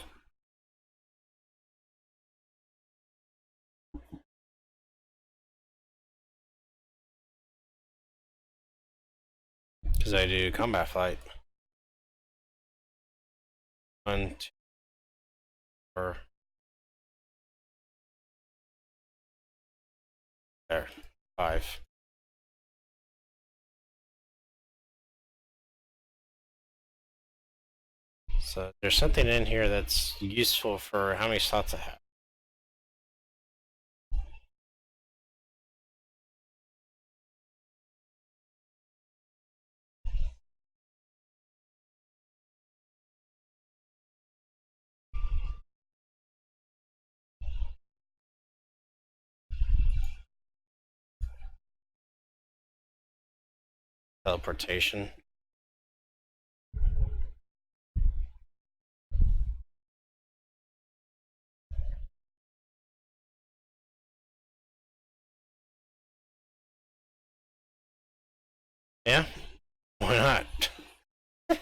[SPEAKER 1] Because I do combat flight. 1, 2, 4. There. 5. So there's something in here that's useful for how many slots I have. Teleportation. Yeah? Why not? Oh,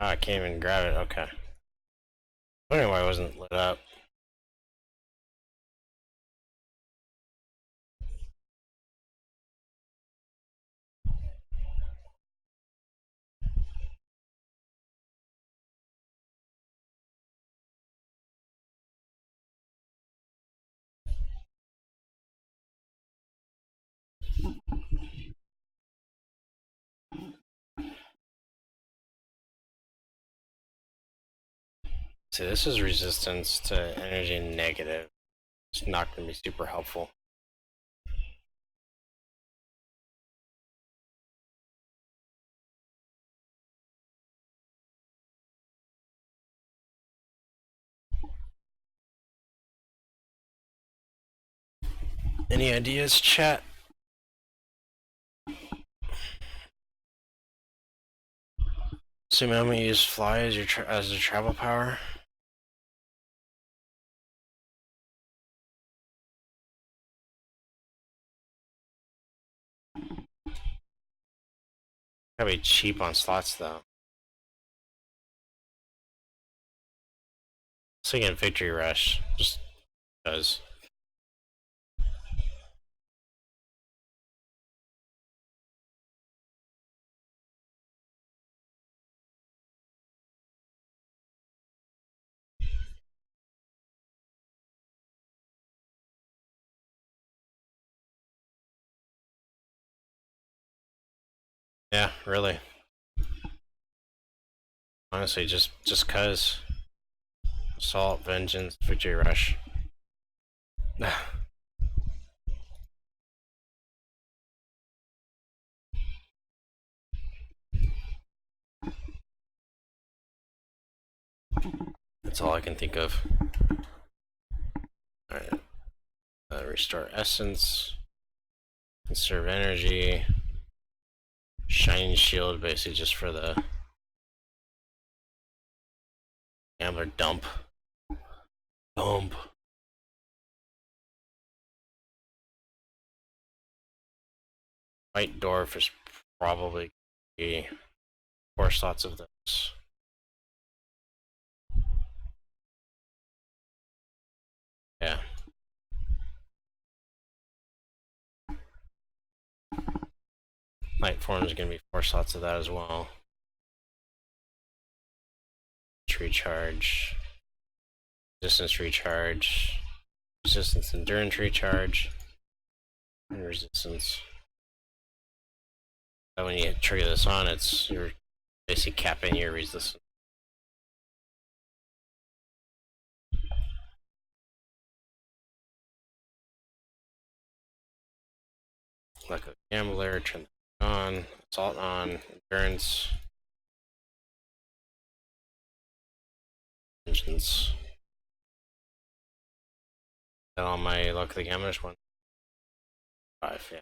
[SPEAKER 1] I can't even grab it. Okay. I wonder why it wasn't lit up. So this is resistance to energy negative. It's not going to be super helpful. Any ideas, chat? So I'm gonna use fly as your as a travel power. Gotta be cheap on slots though. So again, victory rush just does. Yeah, really. Honestly, just cause. Assault, vengeance, victory rush. That's all I can think of. Alright. Restore essence. Conserve energy. Shining shield, basically just for the gambler dump. Dump. White Dwarf is probably 4 slots of this. Yeah. Light form is going to be 4 slots of that as well. Recharge. Resistance recharge. Resistance endurance recharge. And resistance. So when you trigger this on, you're basically capping your resistance. Like a gambler, turn on, assault on, endurance, vengeance. That all my luck of the gamblers 1, 5, yeah.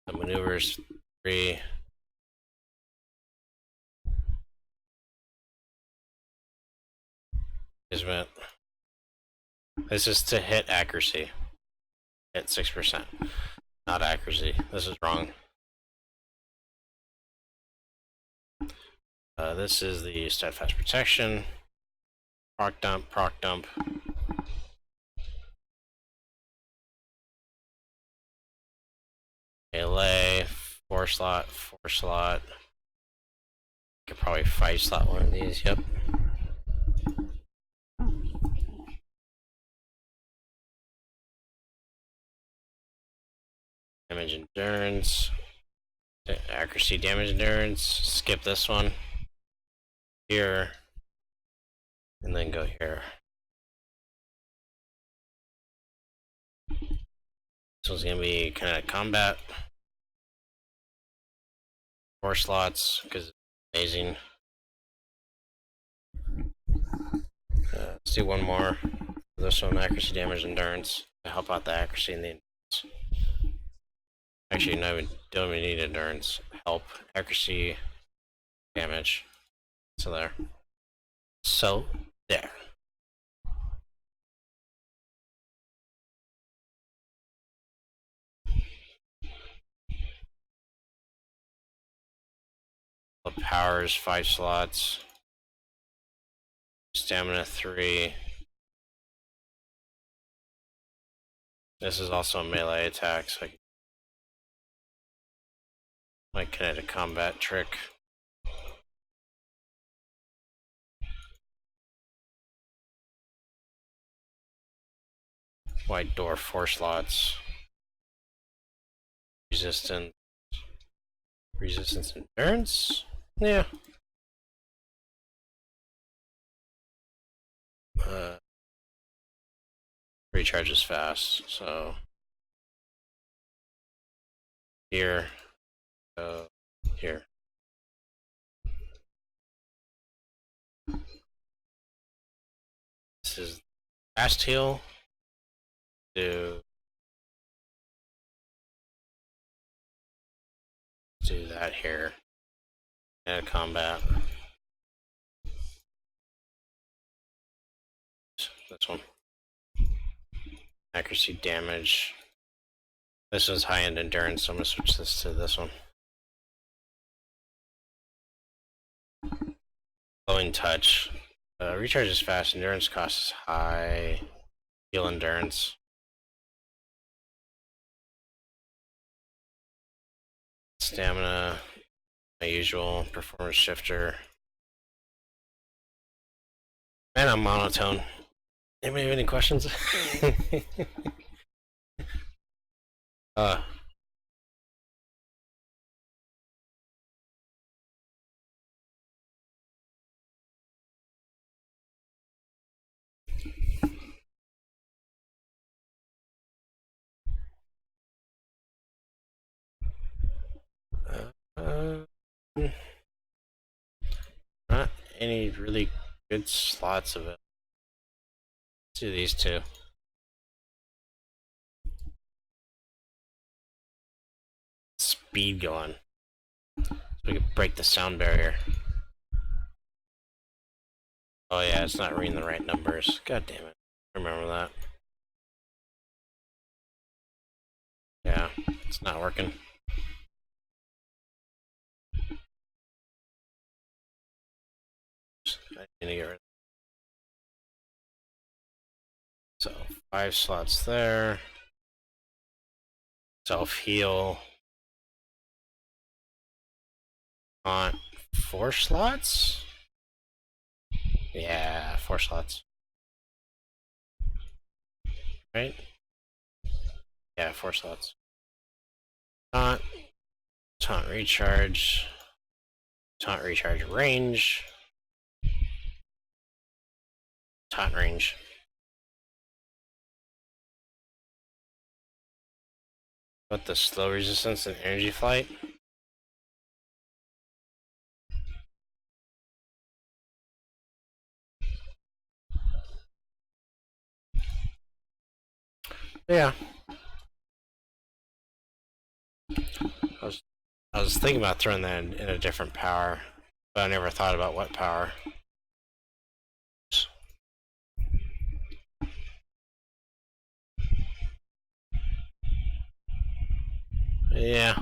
[SPEAKER 1] The maneuvers 3. Kismet. This is to hit accuracy. Hit 6%. Not accuracy. This is wrong. This is the steadfast protection. Proc dump, proc dump. Melee, 4 slot, 4 slot. Could probably 5 slot one of these, yep. Damage endurance. Accuracy, damage endurance. Skip this one. Here. And then go here. This one's gonna be kind of combat. 4 slots, because it's amazing. Let's do one more. This one, accuracy, damage, endurance, to help out the accuracy and the endurance. Actually, no, we don't even need endurance. Help, accuracy, damage. So there. So, there. The power is 5 slots. Stamina 3. This is also a melee attack, so I my kinetic combat trick. White Dwarf 4 slots. Resistance. Resistance endurance? Yeah. recharges fast, so here, here. This is fast heal. Do that here. And combat. This one. Accuracy, damage. This is high-end endurance, so I'm gonna switch this to this one. Glowing touch. Recharge is fast, endurance cost is high. Heal endurance. Stamina, my usual. Performance shifter. Man, I'm monotone. Anybody have any questions? uh Uh, not any really good slots of it. Let's do these two. Speed going. So we can break the sound barrier. Oh yeah, it's not reading the right numbers. God damn it. Remember that. Yeah, it's not working. I need to get rid of it. So 5 slots there. Self-heal. On 4 slots? Yeah, 4 slots. Right? Yeah, 4 slots. Taunt. Taunt recharge. Taunt recharge range. Taunt range. What, the slow resistance and energy flight? Yeah. I was thinking about throwing that in a different power, but I never thought about what power. Yeah.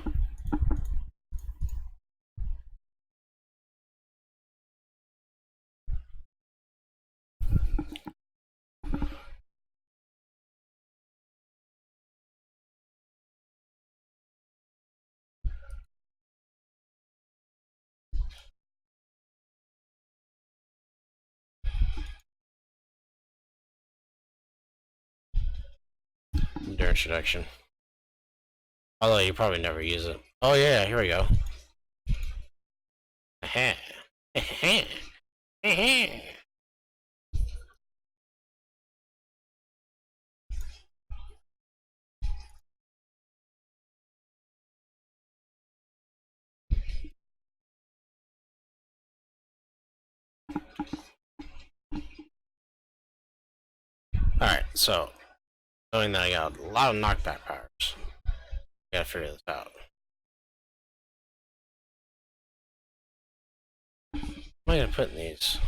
[SPEAKER 1] Endurance reduction. Although you probably never use it. Oh yeah, here we go. Alright, so knowing that I got a lot of knockback powers, I gotta figure this out. What am I gonna put in these?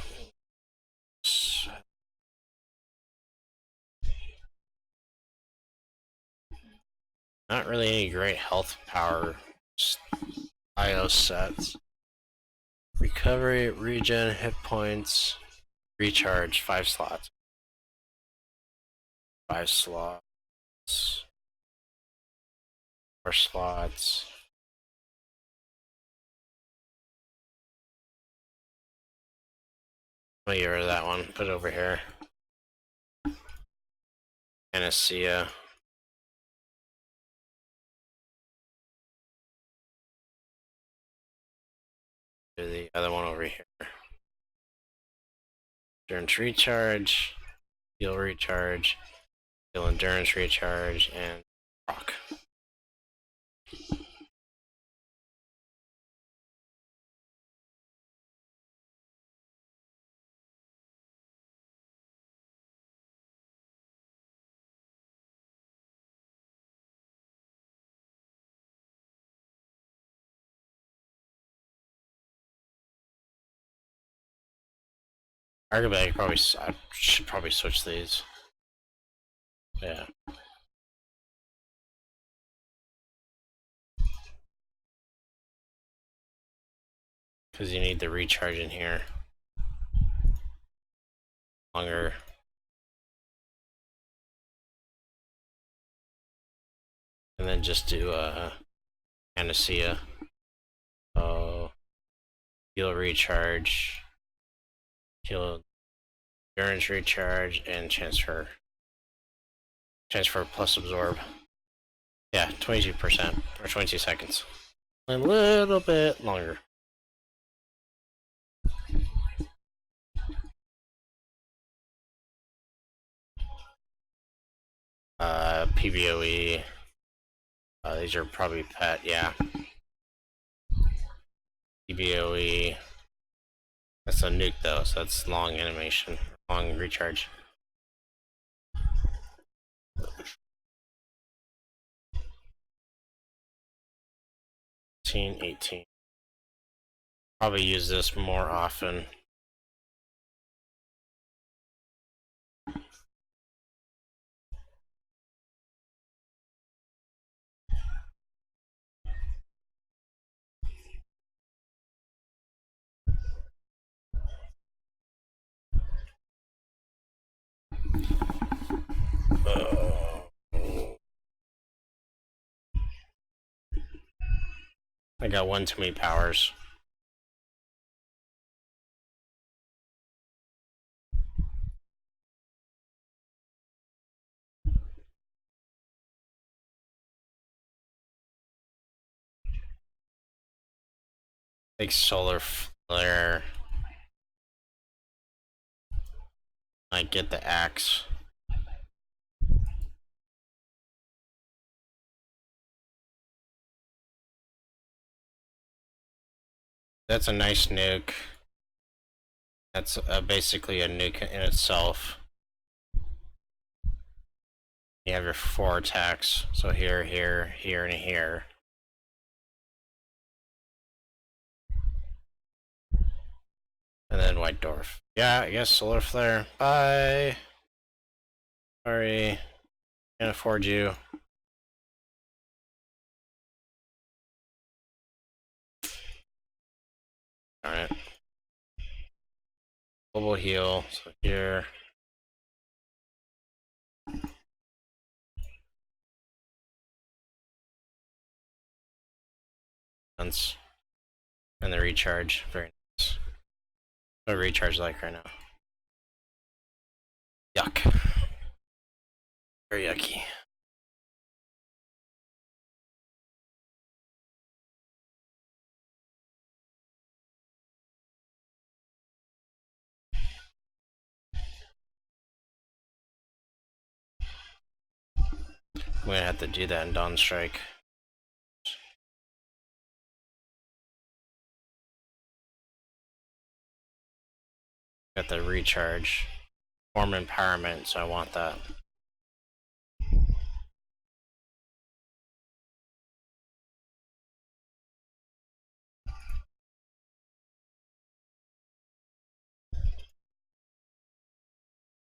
[SPEAKER 1] Not really any great health power IO sets. Recovery, regen, hit points, recharge, 5 slots. 5 slots. 4 slots. I'm gonna get rid of that one. Put it over here. Panacea. Do the other one over here. Endurance recharge. heal recharge, heal endurance recharge, and rock. Arguably, I should probably switch these. Yeah. Because you need the recharge in here. Longer. And then just do Panacea. Oh, heal recharge. Heal endurance recharge and transfer. Transfer plus absorb. Yeah, 22% or 22 seconds. A little bit longer. PBOE. These are probably pet, yeah. PBOE. That's a nuke though, so that's long animation, long recharge. 18. Probably use this more often. I got one too many powers. Big solar flare. I get the axe. That's a nice nuke. That's basically a nuke in itself. You have your 4 attacks. So here, here, here, and here. And then White Dwarf. Yeah, I guess solar flare. Bye. Sorry. Can't afford you. Alright. Global heal. So here. And the recharge. Very nice. What recharge like right now? Yuck. Very yucky. I'm gonna have to do that in Dawn Strike. Got the recharge. Form empowerment, so I want that.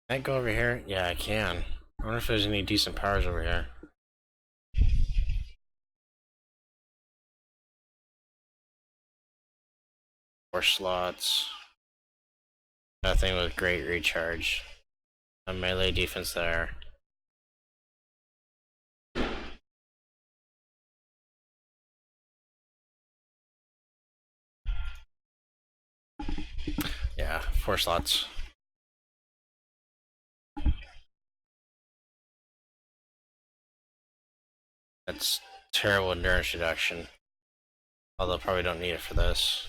[SPEAKER 1] Can I go over here? Yeah, I can. I wonder if there's any decent powers over here. 4 slots. Nothing with great recharge. A melee defense there. Yeah, 4 slots. That's terrible endurance reduction. Although probably don't need it for this.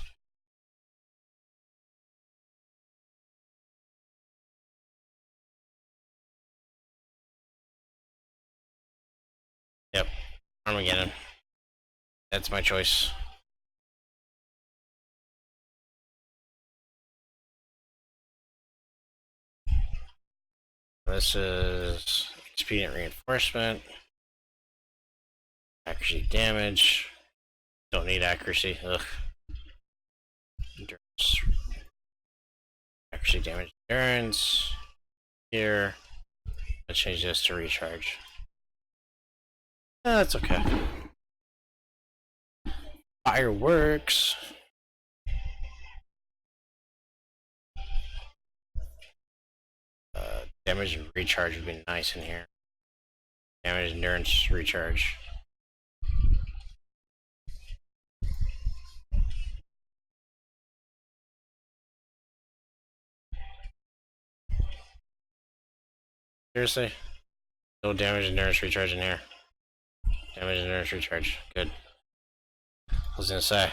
[SPEAKER 1] Armageddon. That's my choice. This is expedient reinforcement. Accuracy damage. Don't need accuracy. Ugh. Endurance. Accuracy damage. Endurance. Here. Let's change this to recharge. That's okay. Fireworks. Damage and recharge would be nice in here. Damage, endurance, recharge. Seriously? No damage, endurance, recharge in here. Damage, endurance, recharge. Good. I was gonna say.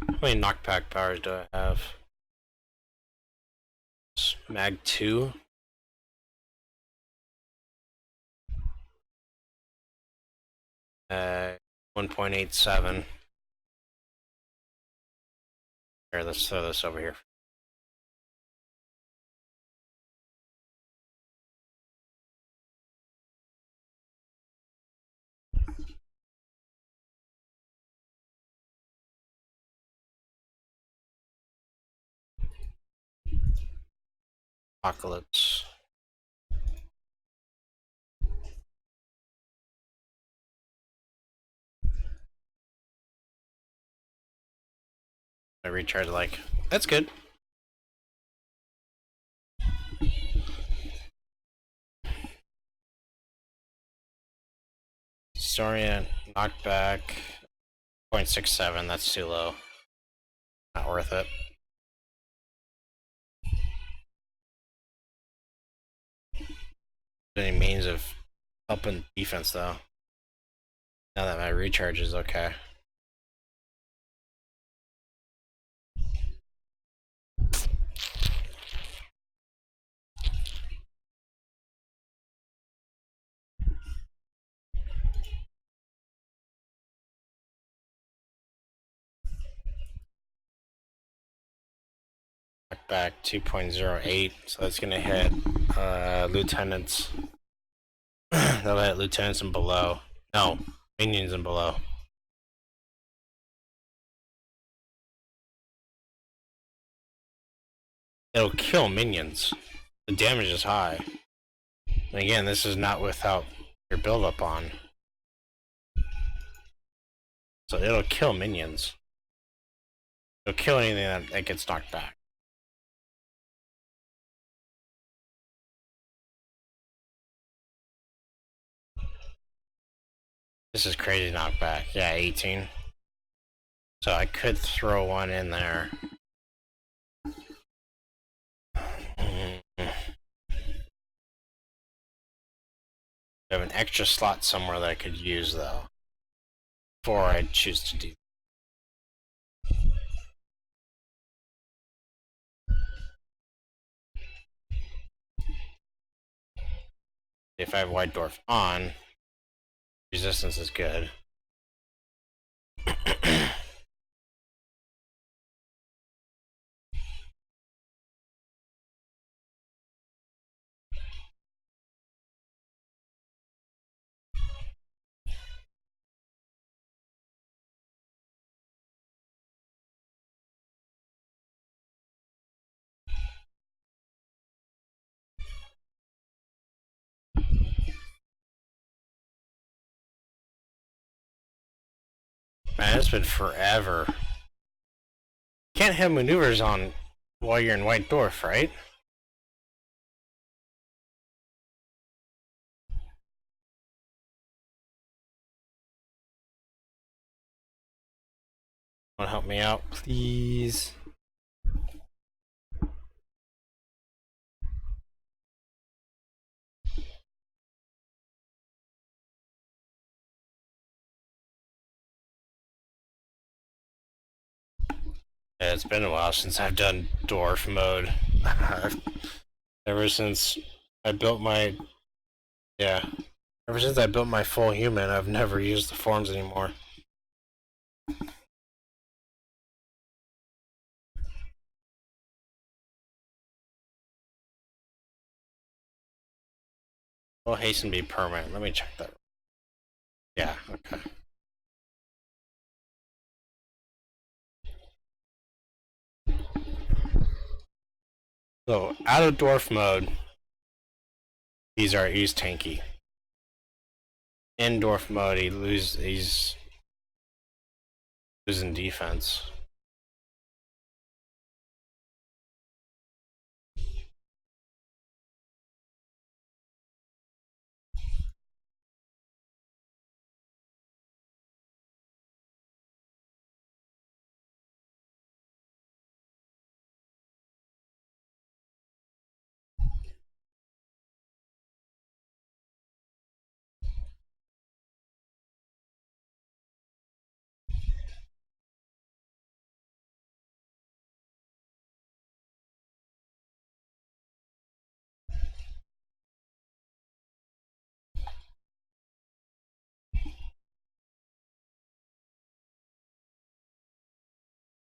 [SPEAKER 1] How many knockback powers do I have? Mag 2. 1.87. Here, let's throw this over here. Apocalypse. I recharge like. That's good. Historian, knockback. 0.67, that's too low. Not worth it. Any means of helping defense though. Now that my recharge is okay. Back 2.08, so that's gonna hit lieutenants. That'll hit lieutenants and below. No, minions and below. It'll kill minions. The damage is high. And again, this is not without your build-up on. So it'll kill minions. It'll kill anything that gets knocked back. This is crazy knockback. Yeah, 18. So I could throw one in there. I have an extra slot somewhere that I could use though, before I choose to do. If I have White Dwarf on, resistance is good. Man, it's been forever. Can't have maneuvers on while you're in White Dwarf, right? Want to help me out, please? Yeah, it's been a while since I've done Dwarf mode. Ever since I built my yeah, ever since I built my full human, I've never used the forms anymore. Will hasten be permanent? Let me check that. Yeah, okay. So out of Dwarf mode, he's tanky. In Dwarf mode, he's losing defense.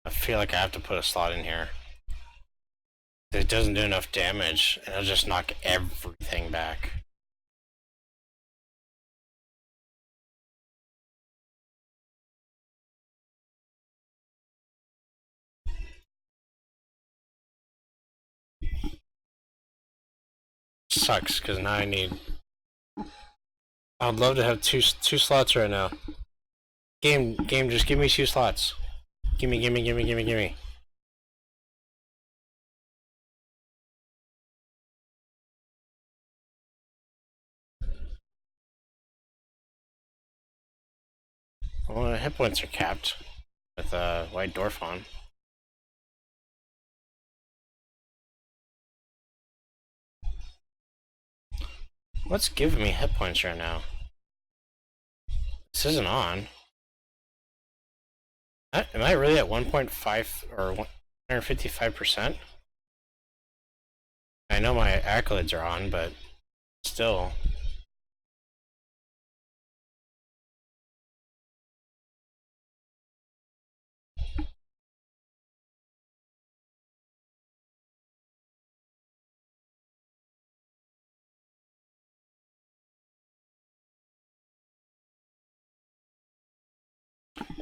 [SPEAKER 1] I feel like I have to put a slot in here. It doesn't do enough damage, and it'll just knock everything back. Sucks, because now I need... I'd love to have two slots right now. Game, just give me 2 slots. Gimme. Well, the hit points are capped with White Dwarf on. What's giving me hit points right now? This isn't on. Am I really at 1.5 or 155%? I know my accolades are on, but still.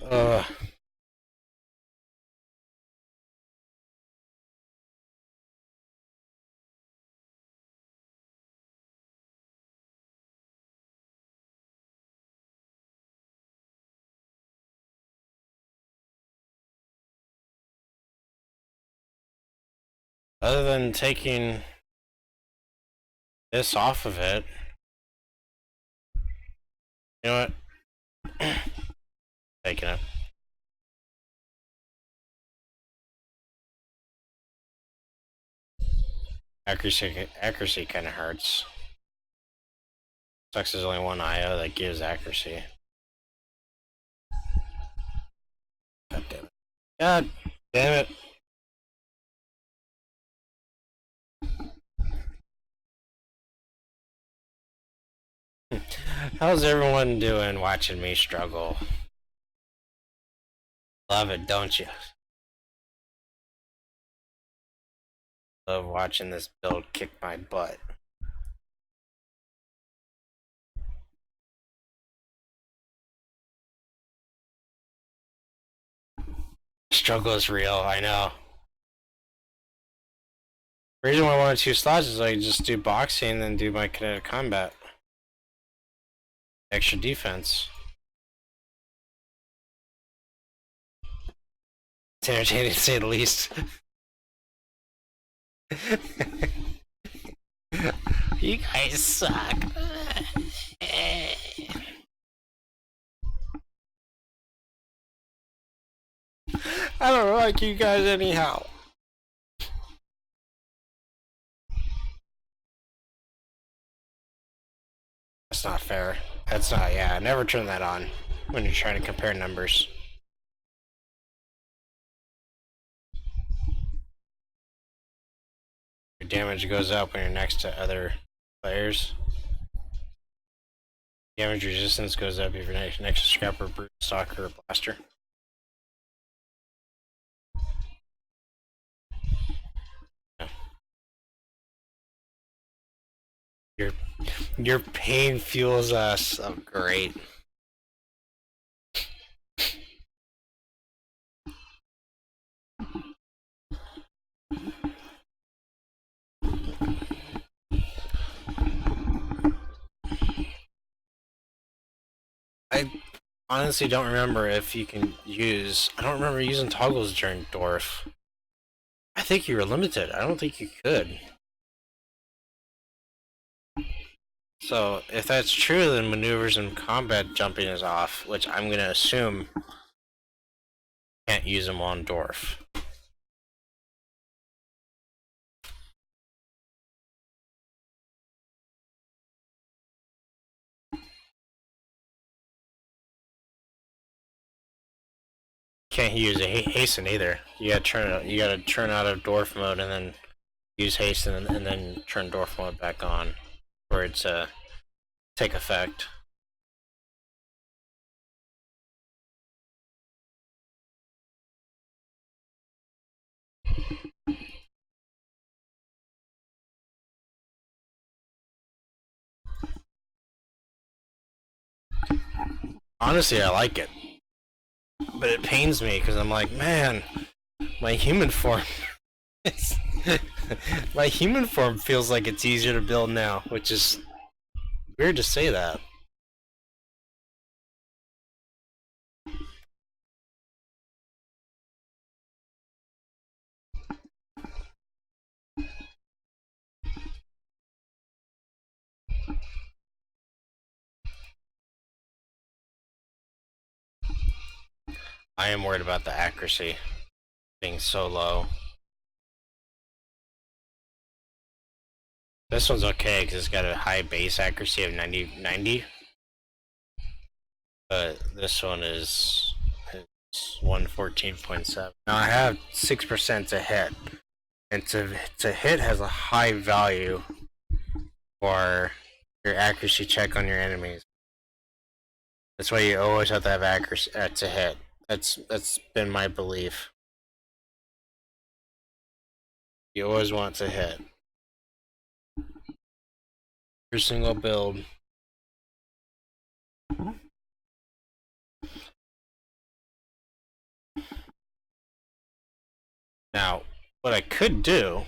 [SPEAKER 1] Ugh. Other than taking this off of it, you know what? Taking it. Accuracy kind of hurts. Sucks there's only one IO that gives accuracy. God damn it. God damn it. How's everyone doing watching me struggle? Love it, don't you? Love watching this build kick my butt. Struggle is real, I know. The reason why I wanted 2 slots is I just do boxing and then do my kinetic combat. Extra defense. It's entertaining to say the least. You guys suck. I don't like you guys anyhow. That's not fair. That's not, yeah, never turn that on when you're trying to compare numbers. damage goes up when you're next to other players. Damage resistance goes up if you're next to Scrapper, Brute, Stalker, or Blaster. Yeah. Your pain fuels us. Oh, great. I honestly don't remember if you can use... I don't remember using toggles during Dwarf. I think you were limited. I don't think you could. So, if that's true, then maneuvers and combat jumping is off, which I'm going to assume can't use them on Dwarf. Can't use a hasten either. You gotta turn out of Dwarf mode and then use hasten and then turn Dwarf mode back on for it to take effect. Honestly, I like it, but it pains me because I'm like, man, my human form. My human form feels like it's easier to build now, which is weird to say that. I am worried about the accuracy being so low. This one's okay because it's got a high base accuracy of 90, but this one is 114.7. Now I have 6% to hit, and to hit has a high value for your accuracy check on your enemies. That's why you always have to have accuracy to hit. That's been my belief. You always want to hit. Every single build. Now, what I could do...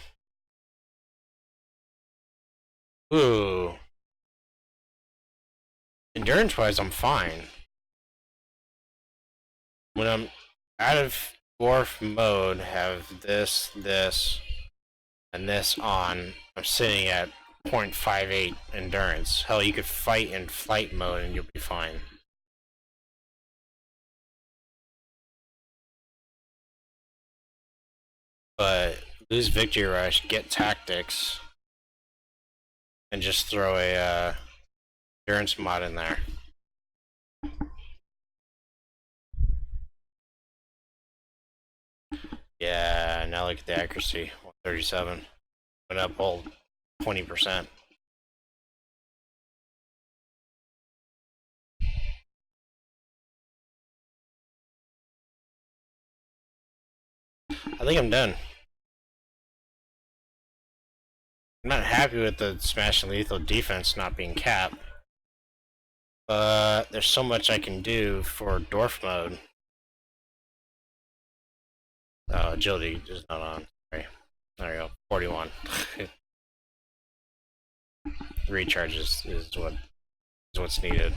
[SPEAKER 1] Ooh. Endurance-wise, I'm fine. When I'm out of Dwarf mode, have this, and this on, I'm sitting at 0.58 endurance. Hell, you could fight in flight mode and you'll be fine. But lose Victory Rush, get Tactics, and just throw a endurance mod in there. Yeah, now look at the accuracy, 137. Went up whole 20%. I think I'm done. I'm not happy with the Smash and Lethal defense not being capped. But there's so much I can do for Dwarf mode. Oh, agility is not on. Sorry. There we go. 41. Recharge is what's needed.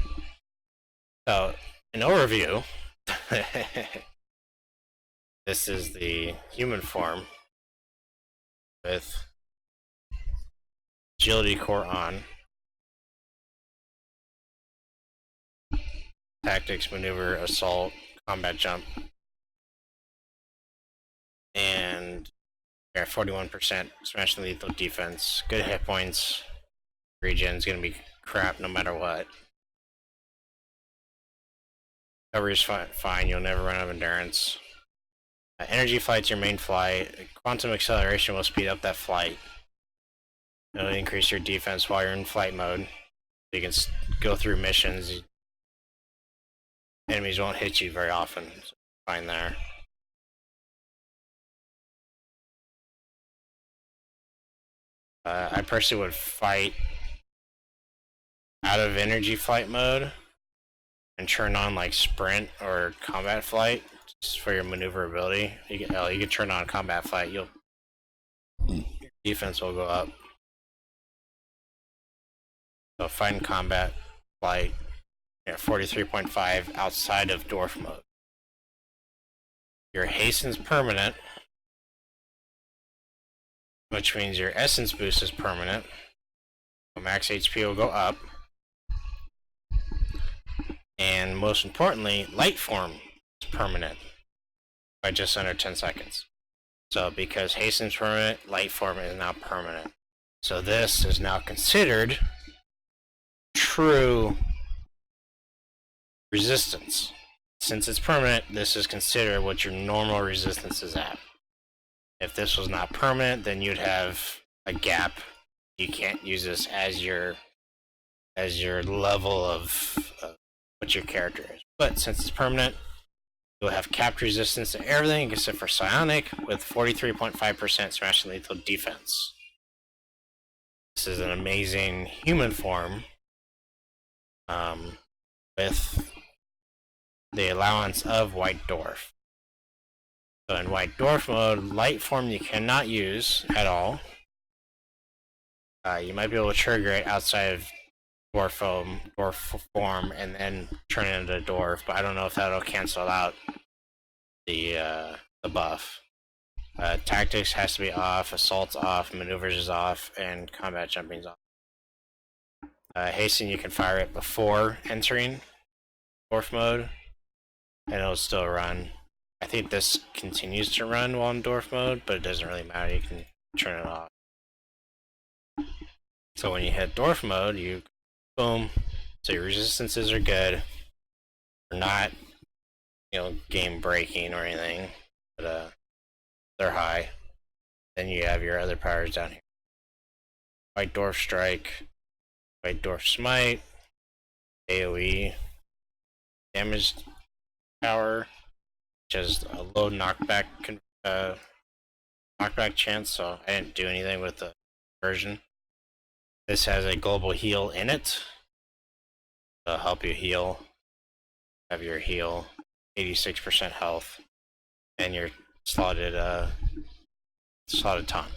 [SPEAKER 1] So, an overview. This is the human form with agility core on. Tactics, maneuver, assault, combat jump. And yeah, 41% smash and lethal defense. Good hit points. Regen's gonna be crap no matter what. Coverage fine, you'll never run out of endurance. Energy flight's your main flight. Quantum acceleration will speed up that flight. It'll increase your defense while you're in flight mode. You can go through missions. Enemies won't hit you very often. So fine there. I personally would fight out of energy flight mode and turn on like sprint or combat flight just for your maneuverability. You can turn on combat flight. Your defense will go up. So fighting combat flight, 43.5 outside of Dwarf mode. Your hasten's permanent, which means your essence boost is permanent. So max HP will go up. And most importantly, light form is permanent by just under 10 seconds. So because hasten's permanent, light form is now permanent. So this is now considered true resistance. Since it's permanent, this is considered what your normal resistance is at. If this was not permanent, then you'd have a gap. You can't use this as your level of what your character is. But since it's permanent, you'll have capped resistance to everything except for psionic with 43.5% smash and lethal defense. This is an amazing human form with the allowance of White Dwarf. So in White Dwarf mode, light form you cannot use at all. You might be able to trigger it outside of Dwarf form and then turn it into Dwarf, but I don't know if that'll cancel out the buff. Tactics has to be off, assault's off, maneuvers is off, and combat jumping's off. Hasten, you can fire it before entering Dwarf mode, and it'll still run. I think this continues to run while in Dwarf mode, but it doesn't really matter, you can turn it off. So when you hit Dwarf mode, you boom, so your resistances are good. They're not, game breaking or anything, but they're high. Then you have your other powers down here. White Dwarf Strike, White Dwarf Smite, AoE, damage power, which has a low knockback chance, so I didn't do anything with the version. This has a global heal in it. It'll help you heal. Have your heal, 86% health, and your slotted taunt.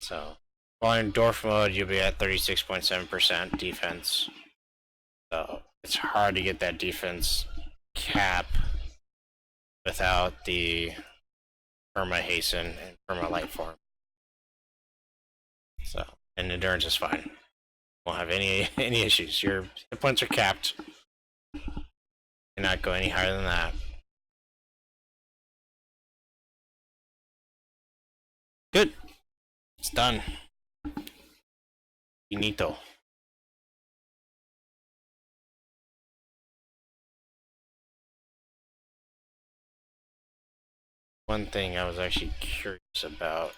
[SPEAKER 1] So while in Dwarf mode, you'll be at 36.7% defense. So it's hard to get that defense cap without the perma hasten and perma light form. So, and endurance is fine. Won't have any issues. Your hit points are capped. Cannot go any higher than that. Good. It's done. Finito. One thing I was actually curious about.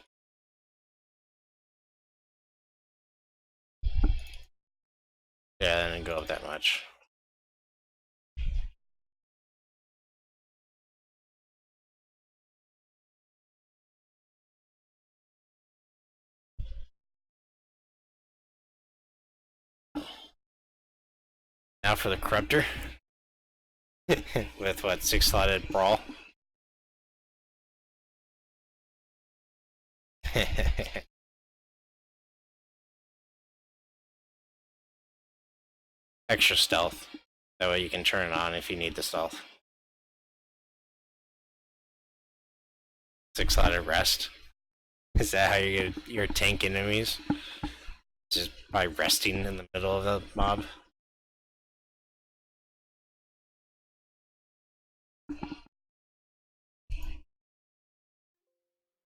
[SPEAKER 1] Yeah, I didn't go up that much. Now for the Corruptor. With what, 6-slotted Brawl? Extra stealth. That way you can turn it on if you need the stealth. 6-slotted Rest. Is that how you get your tank enemies? Just by resting in the middle of the mob?